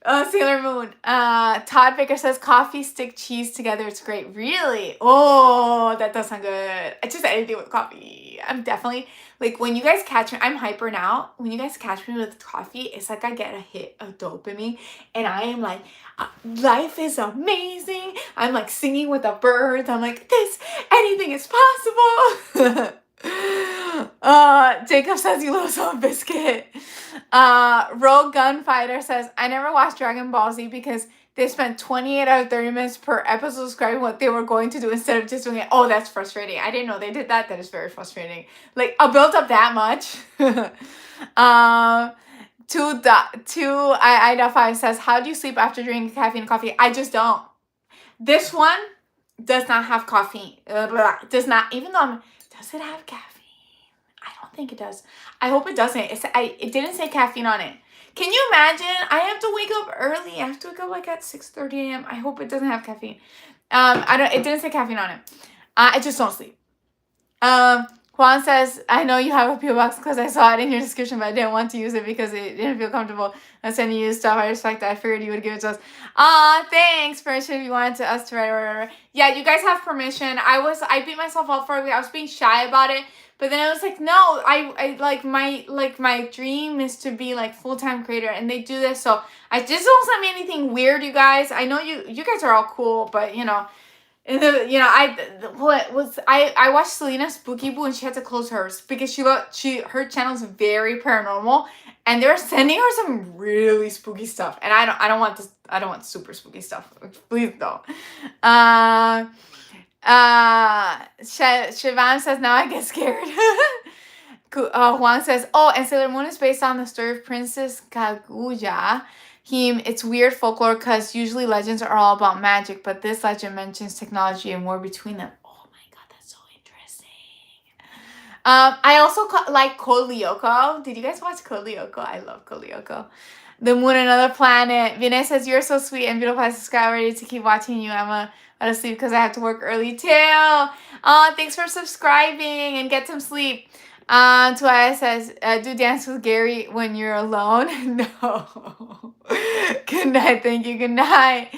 [SPEAKER 1] Sailor Moon. Todd Baker says coffee, stick, cheese together. It's great. Really? Oh, that does sound good. It's just anything with coffee. I'm definitely like, when you guys catch me, I'm hyper now. When you guys catch me with coffee, it's like I get a hit of dopamine, and I am like, life is amazing. I'm like singing with the birds. I'm like, anything is possible. Jacob says you little son of a biscuit. Rogue Gunfighter says, I never watched Dragon Ball Z because they spent 28 out of 30 minutes per episode describing what they were going to do instead of just doing it. Oh, that's frustrating. I didn't know they did that. That is very frustrating. Like, a build up that much. I5 says, how do you sleep after drinking caffeine and coffee? I just don't. This one does not have caffeine. Does not, even though does it have caffeine? I don't think it does. I hope it doesn't. It didn't say caffeine on it. Can you imagine? I have to wake up early. I have to wake up like at 6:30 a.m. I hope it doesn't have caffeine. It didn't say caffeine on it. I just don't sleep. Juan says, I know you have a PO box because I saw it in your description, but I didn't want to use it because it didn't feel comfortable. I sending you stuff. I respect that. I figured you would give it to us. Thanks. Permission if you wanted us to write or whatever. Yeah, you guys have permission. I beat myself up for it. I was being shy about it. But then I was like, no, I my dream is to be like full-time creator, and they do this, so I just don't send me anything weird, you guys. I know you guys are all cool, but you know, I watched Selena's Spooky Boo, and she had to close hers because her channel's very paranormal, and they're sending her some really spooky stuff, and I don't want super spooky stuff. Please don't. Siobhan says, now I get scared. Juan says, oh, and Sailor Moon is based on the story of Princess Kaguya. It's weird folklore because usually legends are all about magic, but this legend mentions technology and war between them. Oh my god, that's so interesting. I also like Code Lyoko. Did you guys watch Code Lyoko? I love Code Lyoko. The Moon, Another Planet. Vinay says, you're so sweet and beautiful. I subscribe ready to keep watching you. I'm to sleep because I have to work early too. Thanks for subscribing and get some sleep. Tuaya says, do dance with Gary when you're alone. No. Good night. Thank you. Good night.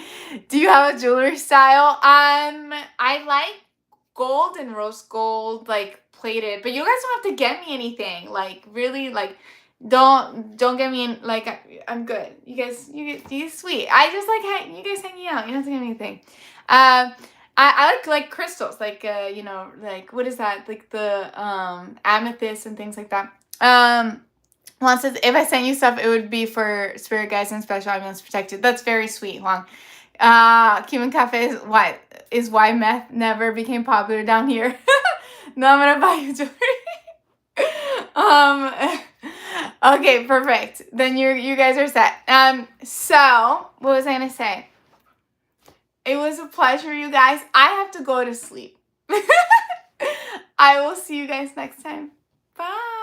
[SPEAKER 1] Do you have a jewelry style? I like gold and rose gold, like plated, but you guys don't have to get me anything. Like, really, like, don't get me in, like, I'm good. You guys sweet. I just like you guys hanging out. You don't have to get me anything. I like crystals, like you know, like, what is that? Like the amethyst and things like that. Juan says, if I sent you stuff, it would be for spirit guides and special ambulance protected. That's very sweet, Juan. Cuban Cafe is why meth never became popular down here. No, I'm gonna buy you jewelry. Okay, perfect. Then you guys are set. So what was I gonna say? It was a pleasure, you guys. I have to go to sleep. I will see you guys next time. Bye.